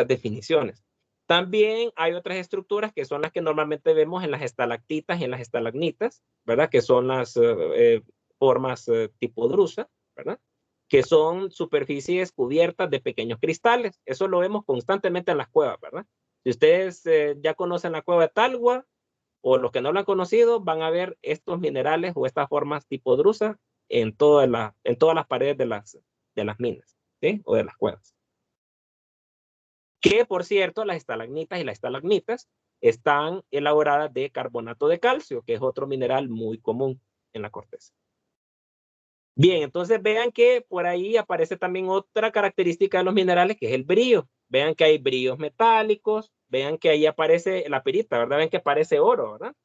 definiciones. También hay otras estructuras que son las que normalmente vemos en las estalactitas y en las estalagmitas, ¿verdad? Que son las formas tipo drusa, ¿verdad? Que son superficies cubiertas de pequeños cristales. Eso lo vemos constantemente en las cuevas, ¿verdad? Si ustedes ya conocen la cueva de Talgua, o los que no lo han conocido, van a ver estos minerales o estas formas tipo drusa en todas las paredes de las minas, ¿sí? O de las cuevas. Que, por cierto, las estalagmitas y las estalagmitas están elaboradas de carbonato de calcio, que es otro mineral muy común en la corteza. Bien, entonces vean que por ahí aparece también otra característica de los minerales, que es el brillo. Vean que hay brillos metálicos, vean que ahí aparece la pirita, ¿verdad? Ven que aparece oro, ¿verdad?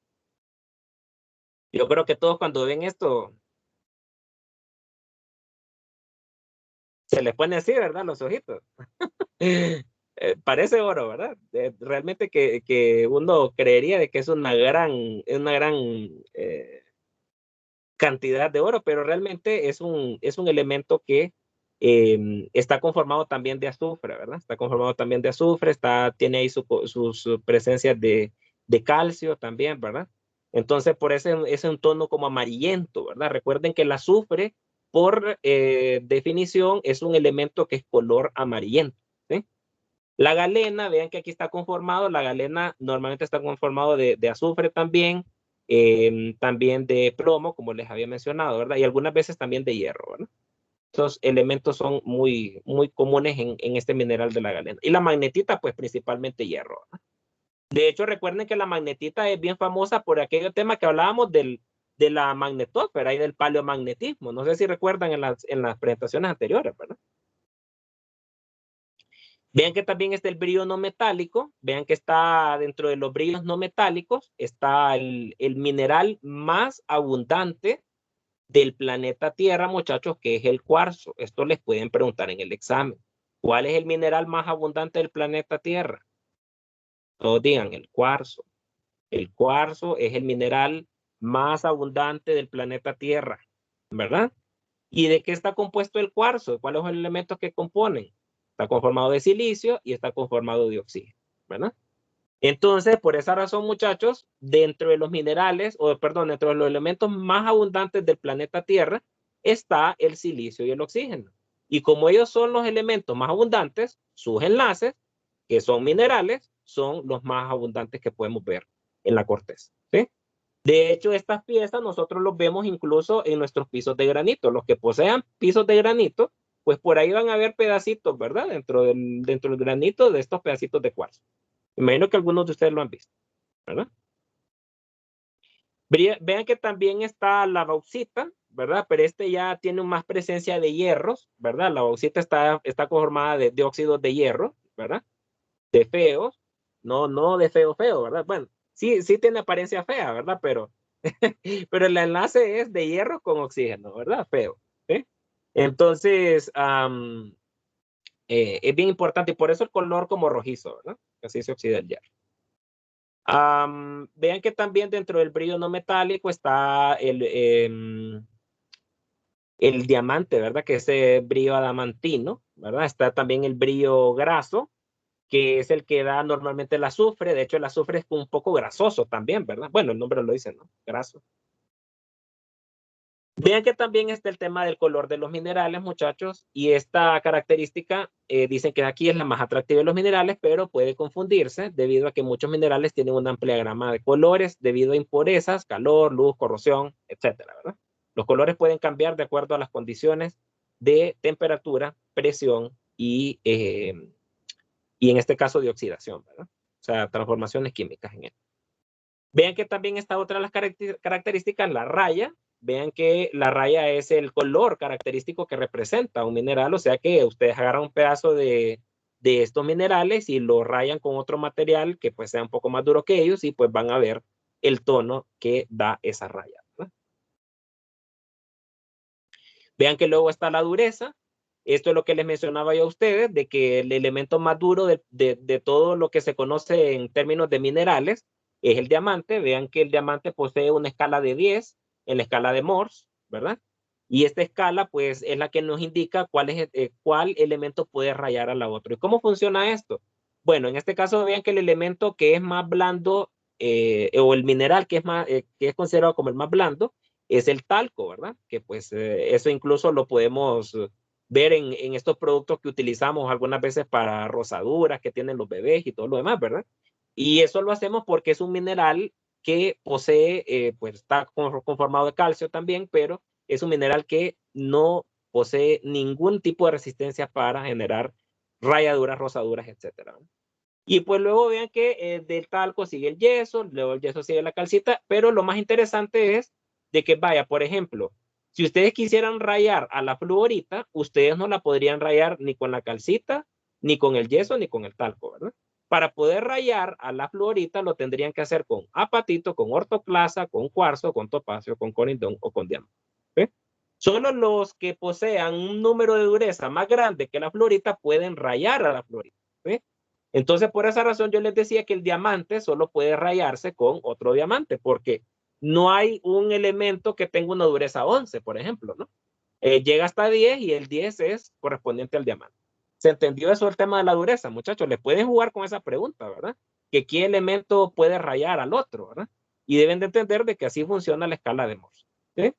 Yo creo que todos cuando ven esto, se les pone así, ¿verdad? Los ojitos. Parece oro, ¿verdad? Realmente que uno creería de que es una gran cantidad de oro, pero realmente es un elemento que está conformado también de azufre, ¿verdad? Está conformado también de azufre, tiene ahí sus presencias de calcio también, ¿verdad? Entonces, por eso es un tono como amarillento, ¿verdad? Recuerden que el azufre, por definición, es un elemento que es color amarillento, ¿sí? La galena, vean que aquí está conformado, la galena normalmente está conformado de azufre también, también de plomo, como les había mencionado, ¿verdad? Y algunas veces también de hierro, ¿verdad? Estos elementos son muy, muy comunes en este mineral de la galena. Y la magnetita, pues principalmente hierro, ¿verdad? De hecho, recuerden que la magnetita es bien famosa por aquel tema que hablábamos de la magnetosfera y del paleomagnetismo. No sé si recuerdan en las presentaciones anteriores, ¿verdad? Vean que también está el brillo no metálico. Vean que está dentro de los brillos no metálicos, está el mineral más abundante del planeta Tierra, muchachos, que es el cuarzo. Esto les pueden preguntar en el examen. ¿Cuál es el mineral más abundante del planeta Tierra? Todos digan el cuarzo. El cuarzo es el mineral más abundante del planeta Tierra, ¿verdad? ¿Y de qué está compuesto el cuarzo? ¿Cuáles son los elementos que componen? Está conformado de silicio y está conformado de oxígeno, ¿verdad? Entonces, por esa razón, muchachos, dentro de los minerales, o perdón, dentro de los elementos más abundantes del planeta Tierra, está el silicio y el oxígeno. Y como ellos son los elementos más abundantes, sus enlaces, que son minerales, son los más abundantes que podemos ver en la corteza, ¿sí? De hecho, estas piezas nosotros los vemos incluso en nuestros pisos de granito. Los que posean pisos de granito, pues por ahí van a haber pedacitos, ¿verdad? Dentro del granito de estos pedacitos de cuarzo. Imagino que algunos de ustedes lo han visto, ¿verdad? Vean que también está la bauxita, ¿verdad? Pero este ya tiene más presencia de hierros, ¿verdad? La bauxita está conformada de óxidos de hierro, ¿verdad? De feos, no de feo, ¿verdad? Bueno, sí tiene apariencia fea, ¿verdad? Pero el enlace es de hierro con oxígeno, ¿verdad? Feo, ¿sí? Entonces, es bien importante y por eso el color como rojizo, ¿verdad? Así se oxida el hierro. Vean que también dentro del brillo no metálico está el diamante, ¿verdad? Que es el brillo adamantino, ¿verdad? Está también el brillo graso, que es el que da normalmente el azufre. De hecho, el azufre es un poco grasoso también, ¿verdad? Bueno, el nombre lo dice, ¿no? Graso. Vean que también está el tema del color de los minerales, muchachos, y esta característica dicen que aquí es la más atractiva de los minerales, pero puede confundirse debido a que muchos minerales tienen una amplia gama de colores debido a impurezas, calor, luz, corrosión, etcétera, ¿verdad? Los colores pueden cambiar de acuerdo a las condiciones de temperatura, presión y en este caso de oxidación, ¿verdad? O sea, transformaciones químicas en él. Vean que también está otra de las características, la raya. Vean que la raya es el color característico que representa un mineral, o sea que ustedes agarran un pedazo de estos minerales y lo rayan con otro material que pues sea un poco más duro que ellos y pues van a ver el tono que da esa raya, ¿verdad? Vean que luego está la dureza. Esto es lo que les mencionaba yo a ustedes, de que el elemento más duro de todo lo que se conoce en términos de minerales es el diamante. Vean que el diamante posee una escala de 10 en la escala de Morse, ¿verdad? Y esta escala, pues, es la que nos indica cuál elemento puede rayar a la otra. ¿Y cómo funciona esto? Bueno, en este caso, vean que el elemento que es más blando, o el mineral que es considerado como el más blando, es el talco, ¿verdad? Que pues eso incluso lo podemos ver en estos productos que utilizamos algunas veces para rosaduras que tienen los bebés y todo lo demás, ¿verdad? Y eso lo hacemos porque es un mineral que posee, pues está conformado de calcio también, pero es un mineral que no posee ningún tipo de resistencia para generar rayaduras, rosaduras, etcétera. Y pues luego vean que del talco sigue el yeso, luego el yeso sigue la calcita, pero lo más interesante es de que vaya, por ejemplo, si ustedes quisieran rayar a la fluorita, ustedes no la podrían rayar ni con la calcita, ni con el yeso, ni con el talco, ¿verdad? Para poder rayar a la fluorita lo tendrían que hacer con apatito, con ortoclasa, con cuarzo, con topacio, con corindón o con diamante. ¿Sí? Solo los que posean un número de dureza más grande que la fluorita pueden rayar a la fluorita. ¿Sí? Entonces, por esa razón yo les decía que el diamante solo puede rayarse con otro diamante, porque no hay un elemento que tenga una dureza 11, por ejemplo, ¿no? Llega hasta 10 y el 10 es correspondiente al diamante. ¿Se entendió eso el tema de la dureza, muchachos? Les pueden jugar con esa pregunta, ¿verdad? Que qué elemento puede rayar al otro, ¿verdad? Y deben de entender de que así funciona la escala de Morse. ¿Sí?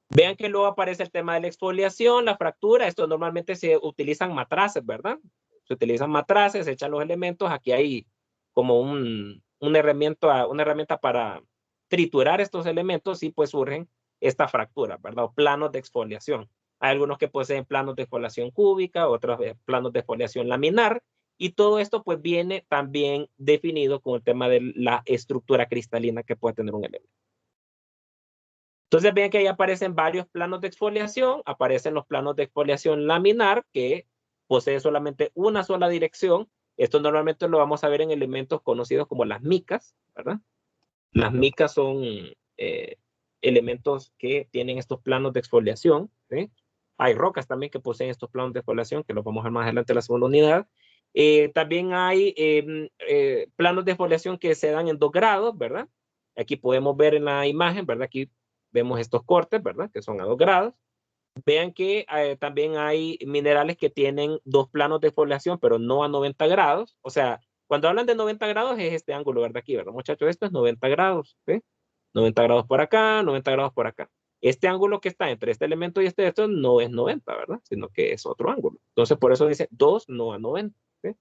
Vean que luego aparece el tema de la exfoliación, la fractura. Esto normalmente se utilizan matraces, ¿verdad? Se utilizan matraces, se echan los elementos. Aquí hay como una herramienta para triturar estos elementos y pues surgen esta fractura, ¿verdad? O planos de exfoliación. Hay algunos que poseen planos de exfoliación cúbica, otros planos de exfoliación laminar. Y todo esto pues viene también definido con el tema de la estructura cristalina que puede tener un elemento. Entonces vean que ahí aparecen varios planos de exfoliación, aparecen los planos de exfoliación laminar que posee solamente una sola dirección. Esto normalmente lo vamos a ver en elementos conocidos como las micas, ¿verdad? Las micas son elementos que tienen estos planos de exfoliación, ¿sí? Hay rocas también que poseen estos planos de exfoliación, que los vamos a ver más adelante en la segunda unidad. También hay planos de exfoliación que se dan en 2 grados, ¿verdad? Aquí podemos ver en la imagen, ¿verdad? Aquí vemos estos cortes, ¿verdad? Que son a 2 grados. Vean que también hay minerales que tienen 2 planos de exfoliación, pero no a 90 grados. O sea, cuando hablan de 90 grados es este ángulo, ¿verdad? Aquí, ¿verdad, muchachos? Esto es 90 grados, ¿sí? 90 grados por acá, 90 grados por acá. Este ángulo que está entre este elemento y esto no es 90, ¿verdad? Sino que es otro ángulo. Entonces, por eso dice 2, no a 90, ¿sí?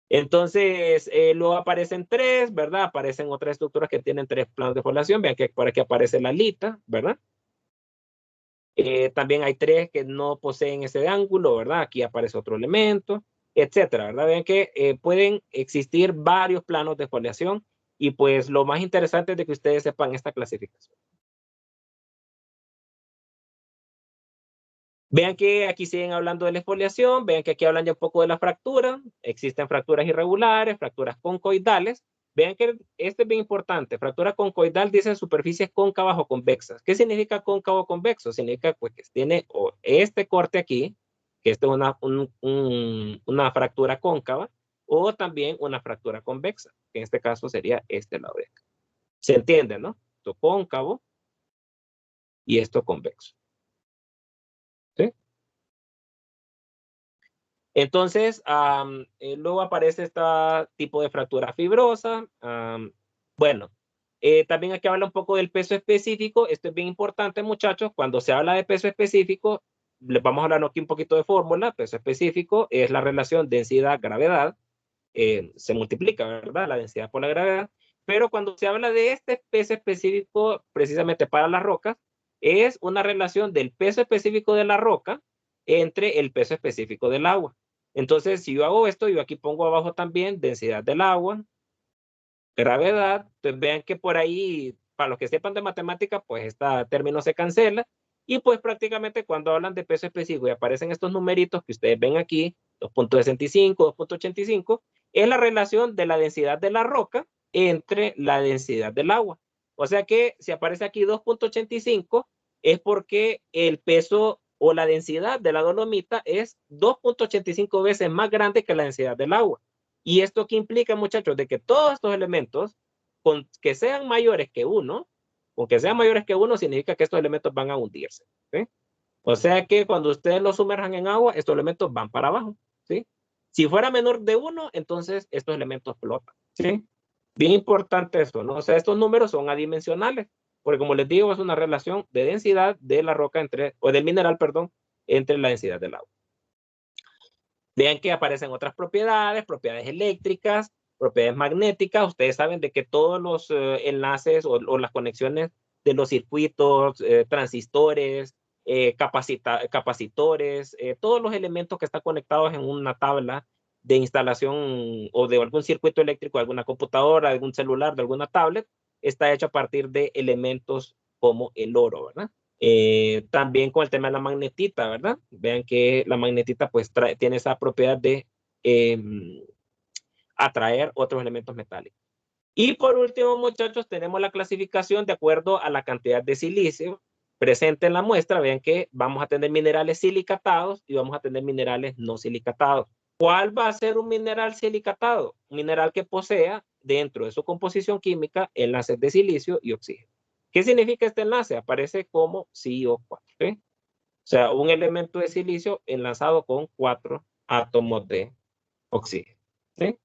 Entonces, luego aparecen 3, ¿verdad? Aparecen otras estructuras que tienen 3 planos de exfoliación. Vean que por aquí aparece la alita, ¿verdad? También hay 3 que no poseen ese ángulo, ¿verdad? Aquí aparece otro elemento, etcétera, ¿verdad? Ven que pueden existir varios planos de exfoliación y pues lo más interesante es de que ustedes sepan esta clasificación. Vean que aquí siguen hablando de la exfoliación, vean que aquí hablan ya un poco de la fractura, existen fracturas irregulares, fracturas concoidales. Vean que esto es bien importante, fractura concoidal dice superficies cóncavas o convexas. ¿Qué significa cóncavo o convexo? Significa pues que tiene este corte aquí, que esto es una fractura cóncava, o también una fractura convexa, que en este caso sería este lado de acá. ¿Se entiende, no? Esto cóncavo y esto convexo. ¿Sí? Entonces, luego aparece este tipo de fractura fibrosa. Bueno, también aquí habla un poco del peso específico. Esto es bien importante, muchachos. Cuando se habla de peso específico, les vamos a hablar aquí un poquito de fórmula. Peso específico es la relación densidad-gravedad. Se multiplica, ¿verdad? La densidad por la gravedad. Pero cuando se habla de este peso específico, precisamente para las rocas, es una relación del peso específico de la roca entre el peso específico del agua. Entonces, si yo hago esto, yo aquí pongo abajo también densidad del agua, gravedad. Entonces, vean que por ahí, para los que sepan de matemática, pues este término se cancela. Y pues prácticamente cuando hablan de peso específico y aparecen estos numeritos que ustedes ven aquí, 2.65, 2.85, es la relación de la densidad de la roca entre la densidad del agua. O sea que si aparece aquí 2.85 es porque el peso o la densidad de la dolomita es 2.85 veces más grande que la densidad del agua. ¿Y esto qué implica, muchachos? De que todos estos elementos, con que sean mayores que 1, con que sean mayores que 1, significa que estos elementos van a hundirse, ¿sí? O sea que cuando ustedes los sumerjan en agua, estos elementos van para abajo, ¿sí? Si fuera menor de 1, entonces estos elementos flotan, ¿sí? Bien importante eso, ¿no? O sea, estos números son adimensionales, porque como les digo, es una relación de densidad de la roca o del mineral, perdón, entre la densidad del agua. Vean que aparecen otras propiedades, propiedades eléctricas, propiedades magnéticas. Ustedes saben de que todos los enlaces o las conexiones de los circuitos, transistores, capacitores, todos los elementos que están conectados en una tabla de instalación o de algún circuito eléctrico, de alguna computadora, de algún celular, de alguna tablet, está hecho a partir de elementos como el oro, ¿verdad? También con el tema de la magnetita, ¿verdad? Vean que la magnetita pues tiene esa propiedad de atraer otros elementos metálicos. Y por último, muchachos, tenemos la clasificación de acuerdo a la cantidad de silicio presente en la muestra. Vean que vamos a tener minerales silicatados y vamos a tener minerales no silicatados. ¿Cuál va a ser un mineral silicatado? Un mineral que posea dentro de su composición química enlaces de silicio y oxígeno. ¿Qué significa este enlace? Aparece como CO4. ¿Sí? O sea, un elemento de silicio enlazado con 4 átomos de oxígeno. ¿Sí?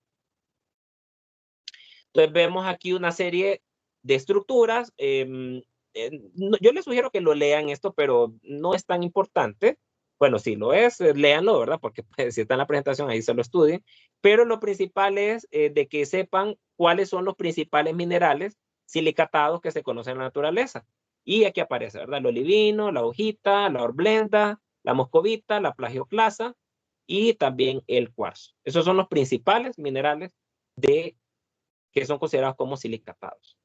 Entonces vemos aquí una serie de estructuras. Yo les sugiero que lo lean esto, pero no es tan importante. Bueno, si lo es, léanlo, ¿verdad? Porque pues, si está en la presentación, ahí se lo estudien. Pero lo principal es de que sepan cuáles son los principales minerales silicatados que se conocen en la naturaleza. Y aquí aparece, ¿verdad? El olivino, la hojita, la horblenda, la moscovita, la plagioclasa y también el cuarzo. Esos son los principales minerales que son considerados como silicatados.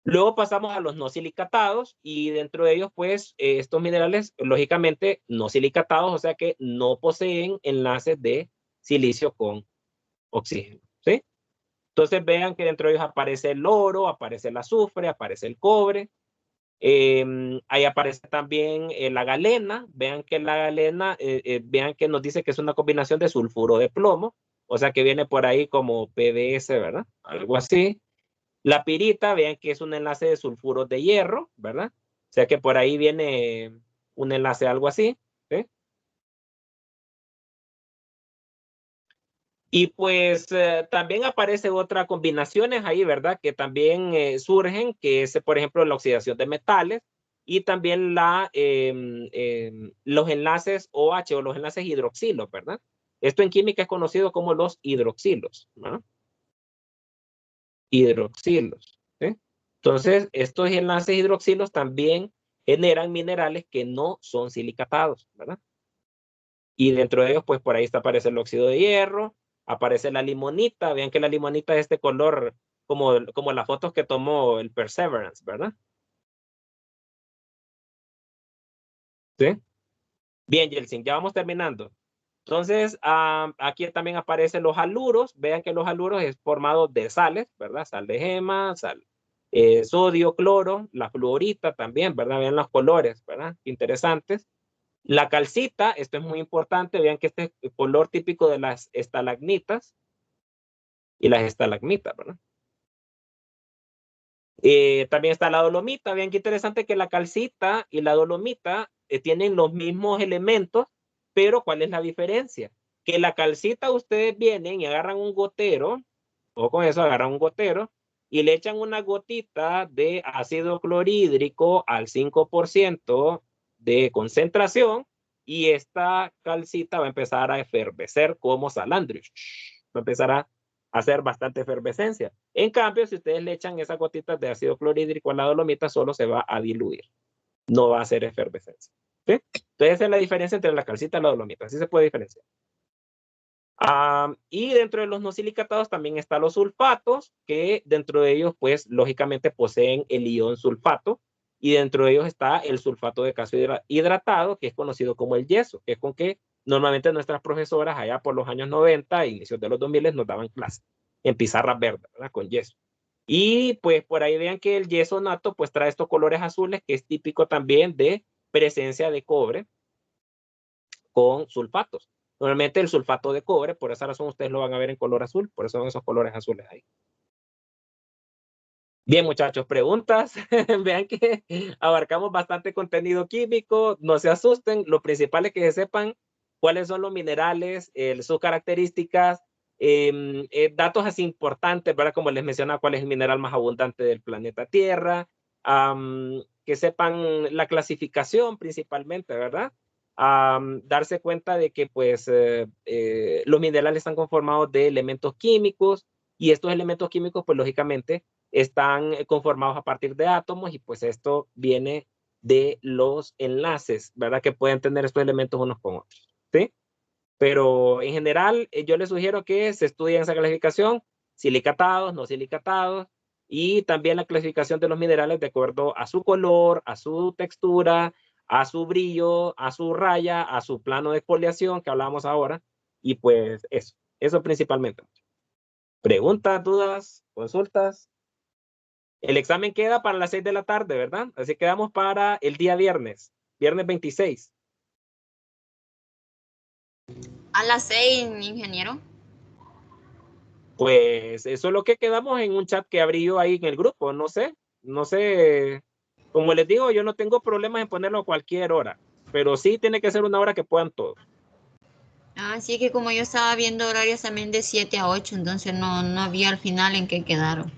Luego pasamos a los no silicatados y dentro de ellos, pues, estos minerales, lógicamente, no silicatados, o sea que no poseen enlaces de silicio con oxígeno, ¿sí? Entonces vean que dentro de ellos aparece el oro, aparece el azufre, aparece el cobre. Ahí aparece también la galena. Vean que la galena, vean que nos dice que es una combinación de sulfuro de plomo, o sea que viene por ahí como PDS, ¿verdad? Algo así. La pirita, vean que es un enlace de sulfuros de hierro, ¿verdad? O sea que por ahí viene un enlace algo así, ¿sí? Y pues también aparecen otras combinaciones ahí, ¿verdad? Que también surgen, que es, por ejemplo, la oxidación de metales y también los enlaces OH o los enlaces hidroxilos, ¿verdad? Esto en química es conocido como los hidroxilos, ¿no? Hidroxilos, ¿sí? Entonces, estos enlaces hidroxilos también generan minerales que no son silicatados, ¿verdad? Y dentro de ellos, pues por ahí está, aparece el óxido de hierro, aparece la limonita. Vean que la limonita es este color como las fotos que tomó el Perseverance, ¿verdad? ¿Sí? Bien, Yeltsin, ya vamos terminando. Entonces, aquí también aparecen los haluros. Vean que los haluros es formado de sales, ¿verdad? Sal de gema, sal, sodio, cloro, la fluorita también, ¿verdad? Vean los colores, ¿verdad? Interesantes. La calcita, esto es muy importante. Vean que este es el color típico de las estalagmitas y las estalagmitas, ¿verdad? También está la dolomita. Vean qué interesante que la calcita y la dolomita tienen los mismos elementos, pero ¿cuál es la diferencia? Que la calcita ustedes vienen y agarran un gotero, o con eso agarran un gotero, y le echan una gotita de ácido clorhídrico al 5% de concentración, y esta calcita va a empezar a efervecer como salandrius. Va a empezar a hacer bastante efervescencia. En cambio, si ustedes le echan esas gotitas de ácido clorhídrico a la dolomita, solo se va a diluir. No va a hacer efervescencia. ¿Sí? Entonces, esa es la diferencia entre la calcita y la dolomita. Así se puede diferenciar. Y dentro de los no silicatados también están los sulfatos, que dentro de ellos, pues, lógicamente poseen el ion sulfato. Y dentro de ellos está el sulfato de calcio hidratado, que es conocido como el yeso, que es con que normalmente nuestras profesoras allá por los años 90, inicios de los 2000, nos daban clases en pizarras verdes, ¿verdad? Con yeso. Y pues por ahí vean que el yeso nato pues trae estos colores azules, que es típico también de presencia de cobre con sulfatos. Normalmente el sulfato de cobre, por esa razón ustedes lo van a ver en color azul, por eso son esos colores azules ahí. Bien, muchachos, preguntas. Vean que abarcamos bastante contenido químico. No se asusten. Lo principal es que se sepan cuáles son los minerales, sus características, datos así importantes, ¿verdad? Como les mencionaba, cuál es el mineral más abundante del planeta Tierra. Que sepan la clasificación principalmente, ¿verdad? Darse cuenta de que pues los minerales están conformados de elementos químicos, y estos elementos químicos pues lógicamente están conformados a partir de átomos, y pues esto viene de los enlaces, ¿verdad? Que pueden tener estos elementos unos con otros, ¿sí? Pero en general yo les sugiero que se estudien esa clasificación, silicatados, no silicatados, y también la clasificación de los minerales de acuerdo a su color, a su textura, a su brillo, a su raya, a su plano de exfoliación que hablábamos ahora, y pues eso principalmente. Preguntas, dudas, consultas. El examen queda para las 6 de la tarde, ¿verdad? Así quedamos para el día viernes 26. A las 6, ingeniero. Pues eso es lo que quedamos en un chat que abrí yo ahí en el grupo. No sé. Como les digo, yo no tengo problemas en ponerlo a cualquier hora, pero sí tiene que ser una hora que puedan todos. Así que como yo estaba viendo horarios también de 7 a 8, entonces no había al final en qué quedaron.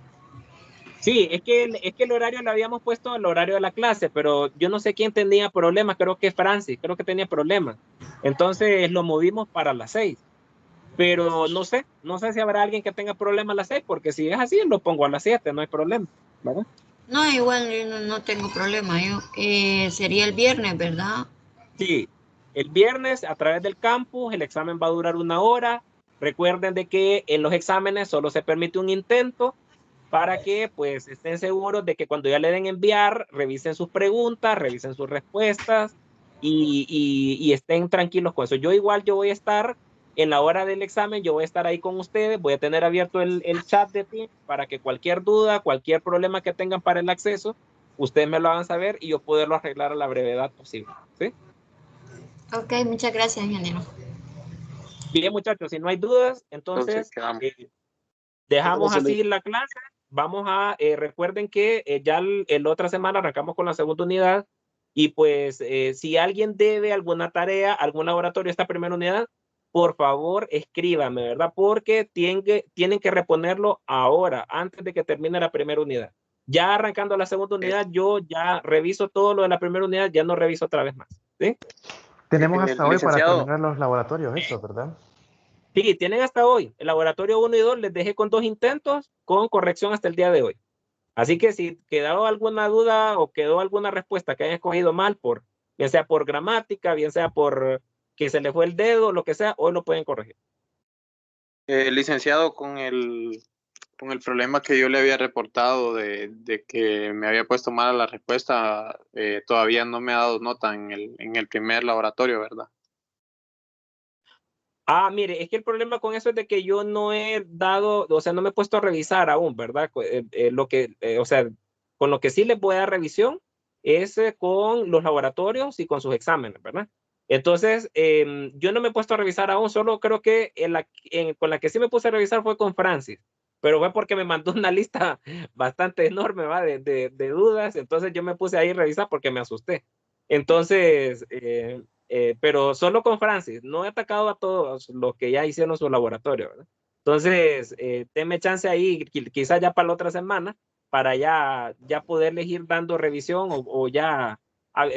Sí, es que el horario lo habíamos puesto al horario de la clase, pero yo no sé quién tenía problemas. Creo que Francis, creo que tenía problemas. Entonces lo movimos para las 6. Pero no sé si habrá alguien que tenga problemas a las 6, porque si es así, lo pongo a las 7, no hay problema, ¿verdad? No, igual yo no tengo problema. Sería el viernes, ¿verdad? Sí, el viernes a través del campus, el examen va a durar 1 hora. Recuerden de que en los exámenes solo se permite un intento. para que pues estén seguros de que cuando ya le den enviar, revisen sus preguntas, revisen sus respuestas y estén tranquilos con eso. Yo voy a estar en la hora del examen, yo voy a estar ahí con ustedes, voy a tener abierto el chat de Teams para que cualquier duda, cualquier problema que tengan para el acceso, ustedes me lo hagan saber y yo poderlo arreglar a la brevedad posible. ¿Sí? Ok, muchas gracias, ingeniero. Bien, muchachos, si no hay dudas, entonces quedamos. dejamos Gracias, así la clase. Vamos a, recuerden que ya la otra semana arrancamos con la segunda unidad y pues si alguien debe alguna tarea, algún laboratorio esta primera unidad, por favor escríbame, ¿verdad? Porque tienen que reponerlo ahora, antes de que termine la primera unidad. Ya arrancando la segunda unidad, yo ya reviso todo lo de la primera unidad, ya no reviso otra vez más. ¿Sí? Tenemos hasta hoy para Licenciado. terminar los laboratorios, eso, ¿verdad? Sí, tienen hasta hoy. El laboratorio 1 y 2 les dejé con 2 intentos con corrección hasta el día de hoy. Así que si quedó alguna duda o quedó alguna respuesta que hayan escogido mal, bien sea por gramática, bien sea por que se le fue el dedo, lo que sea, hoy lo pueden corregir. Licenciado, con el problema que yo le había reportado de que me había puesto mal la respuesta, todavía no me ha dado nota en el primer laboratorio, ¿verdad? Ah, mire, es que el problema con eso es de que yo no he dado, o sea, no me he puesto a revisar aún, ¿verdad? O sea, con lo que sí les voy a dar revisión es con los laboratorios y con sus exámenes, ¿verdad? Entonces, yo no me he puesto a revisar aún, solo creo que con la que sí me puse a revisar fue con Francis, pero fue porque me mandó una lista bastante enorme, ¿va? De dudas, entonces yo me puse ahí a revisar porque me asusté. Entonces, pero solo con Francis, no he atacado a todos los que ya hicieron su laboratorio, ¿verdad? Entonces, denme chance ahí, quizás ya para la otra semana, para ya poderles ir dando revisión o ya,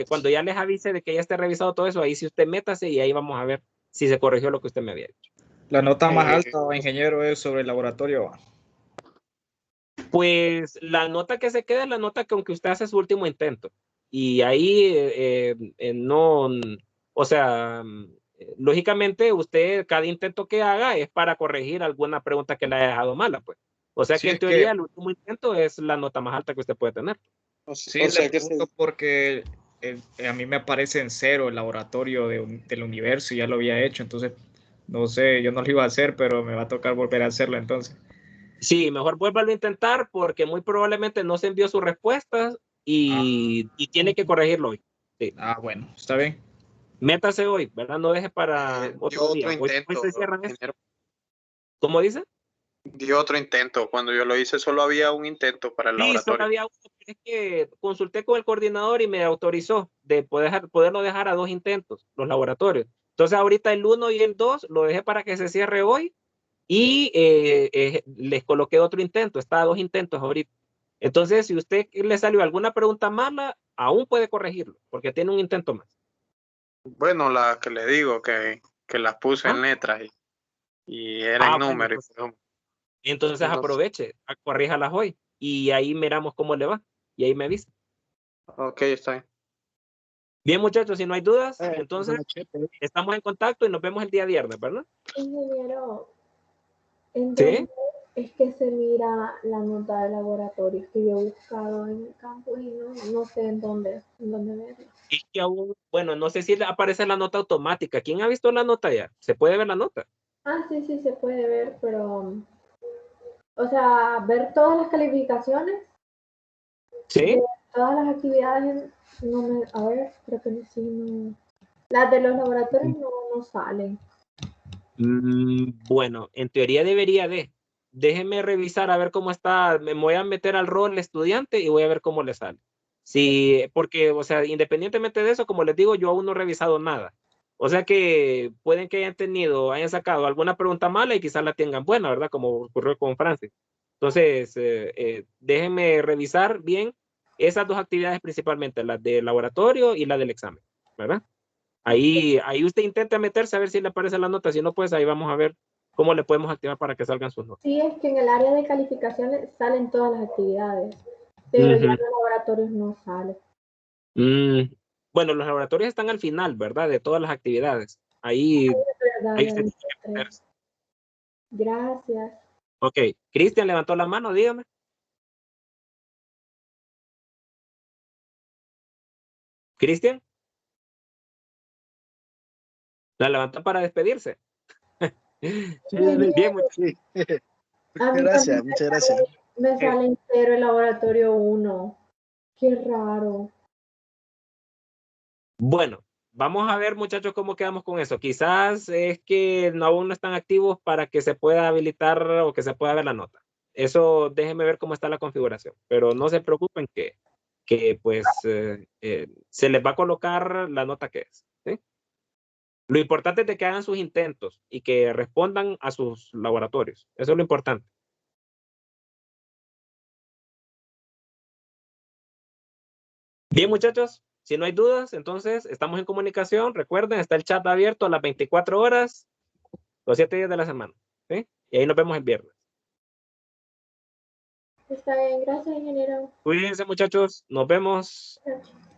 cuando ya les avise de que ya esté revisado todo eso, ahí sí usted métase y ahí vamos a ver si se corrigió lo que usted me había dicho. La nota más alta, ingeniero, es sobre el laboratorio. Pues la nota que se queda es la nota con que usted hace su último intento. Y ahí no, o sea, lógicamente usted cada intento que haga es para corregir alguna pregunta que le haya dejado mala, pues. O sea Sí, que en es teoría que- el último intento es la nota más alta que usted puede tener. Sí, le pregunto porque a mí me aparece en cero el laboratorio del universo y ya lo había hecho, entonces no sé, yo no lo iba a hacer, pero me va a tocar volver a hacerlo entonces. Sí, mejor vuélvalo a intentar porque muy probablemente no se envió sus respuestas y tiene que corregirlo hoy. Sí. Bueno, está bien. Métase hoy, ¿verdad? No deje para Dio otro día. otro intento, Hoy se cierran eso. ingeniero. ¿Cómo dice? Dio otro intento. Cuando yo lo hice, solo había un intento para el Sí, solo laboratorio. había uno. Es que consulté con el coordinador y me autorizó de poderlo dejar a 2 intentos, los laboratorios. Entonces ahorita el 1 y el 2 lo dejé para que se cierre hoy y les coloqué otro intento. Está a 2 intentos ahorita. Entonces, si usted le salió alguna pregunta mala, aún puede corregirlo, porque tiene un intento más. Bueno, la que le digo, que las puse ¿Ah? en letras y era en Bueno, números. pues, entonces aproveche, corríjalas hoy y ahí miramos cómo le va y ahí me avisa. Ok, está bien. Bien, muchachos, si no hay dudas, entonces estamos en contacto y nos vemos el día viernes, ¿verdad? Ingeniero, ¿en Sí. dónde es que se mira la nota de laboratorio? Es que yo he buscado en el campus y no sé en dónde verla. Es que aún, bueno, no sé si le aparece la nota automática. ¿Quién ha visto la nota ya? ¿Se puede ver la nota? Ah, sí, sí, se puede ver, pero, o sea, ver todas las calificaciones Sí. de todas las actividades, a ver, creo que sí, no. Las de los laboratorios no salen. Bueno, en teoría debería de. Déjeme revisar a ver cómo está. Me voy a meter al rol estudiante y voy a ver cómo le sale. Sí, porque, o sea, independientemente de eso, como les digo, yo aún no he revisado nada. O sea que pueden que hayan sacado alguna pregunta mala y quizás la tengan buena, ¿verdad? Como ocurrió con Francis. Entonces, déjenme revisar bien esas 2 actividades principalmente, la del laboratorio y la del examen, ¿verdad? Ahí usted intenta meterse a ver si le aparece la nota. Si no, pues ahí vamos a ver cómo le podemos activar para que salgan sus notas. Sí, es que en el área de calificaciones salen todas las actividades, pero ya en los laboratorios no sale. Bueno, los laboratorios están al final, ¿verdad? De todas las actividades. Ahí Verdad, usted ya tiene vi que meterse. Gracias. Ok, Cristian levantó la mano, dígame. Cristian. La levantó para despedirse. Bien, sí. Gracias, muchas gracias. Me sale en 0 el laboratorio 1. Qué raro. Bueno, vamos a ver, muchachos, cómo quedamos con eso. Quizás es que aún no están activos para que se pueda habilitar o que se pueda ver la nota. Eso déjenme ver cómo está la configuración. Pero no se preocupen que pues se les va a colocar la nota que es. ¿Sí? Lo importante es de que hagan sus intentos y que respondan a sus laboratorios. Eso es lo importante. Bien, muchachos, si no hay dudas, entonces estamos en comunicación. Recuerden, está el chat abierto a las 24 horas, los 7 días de la semana. ¿Sí? Y ahí nos vemos el viernes. Está bien, gracias, ingeniero. Cuídense, muchachos. Nos vemos. Gracias.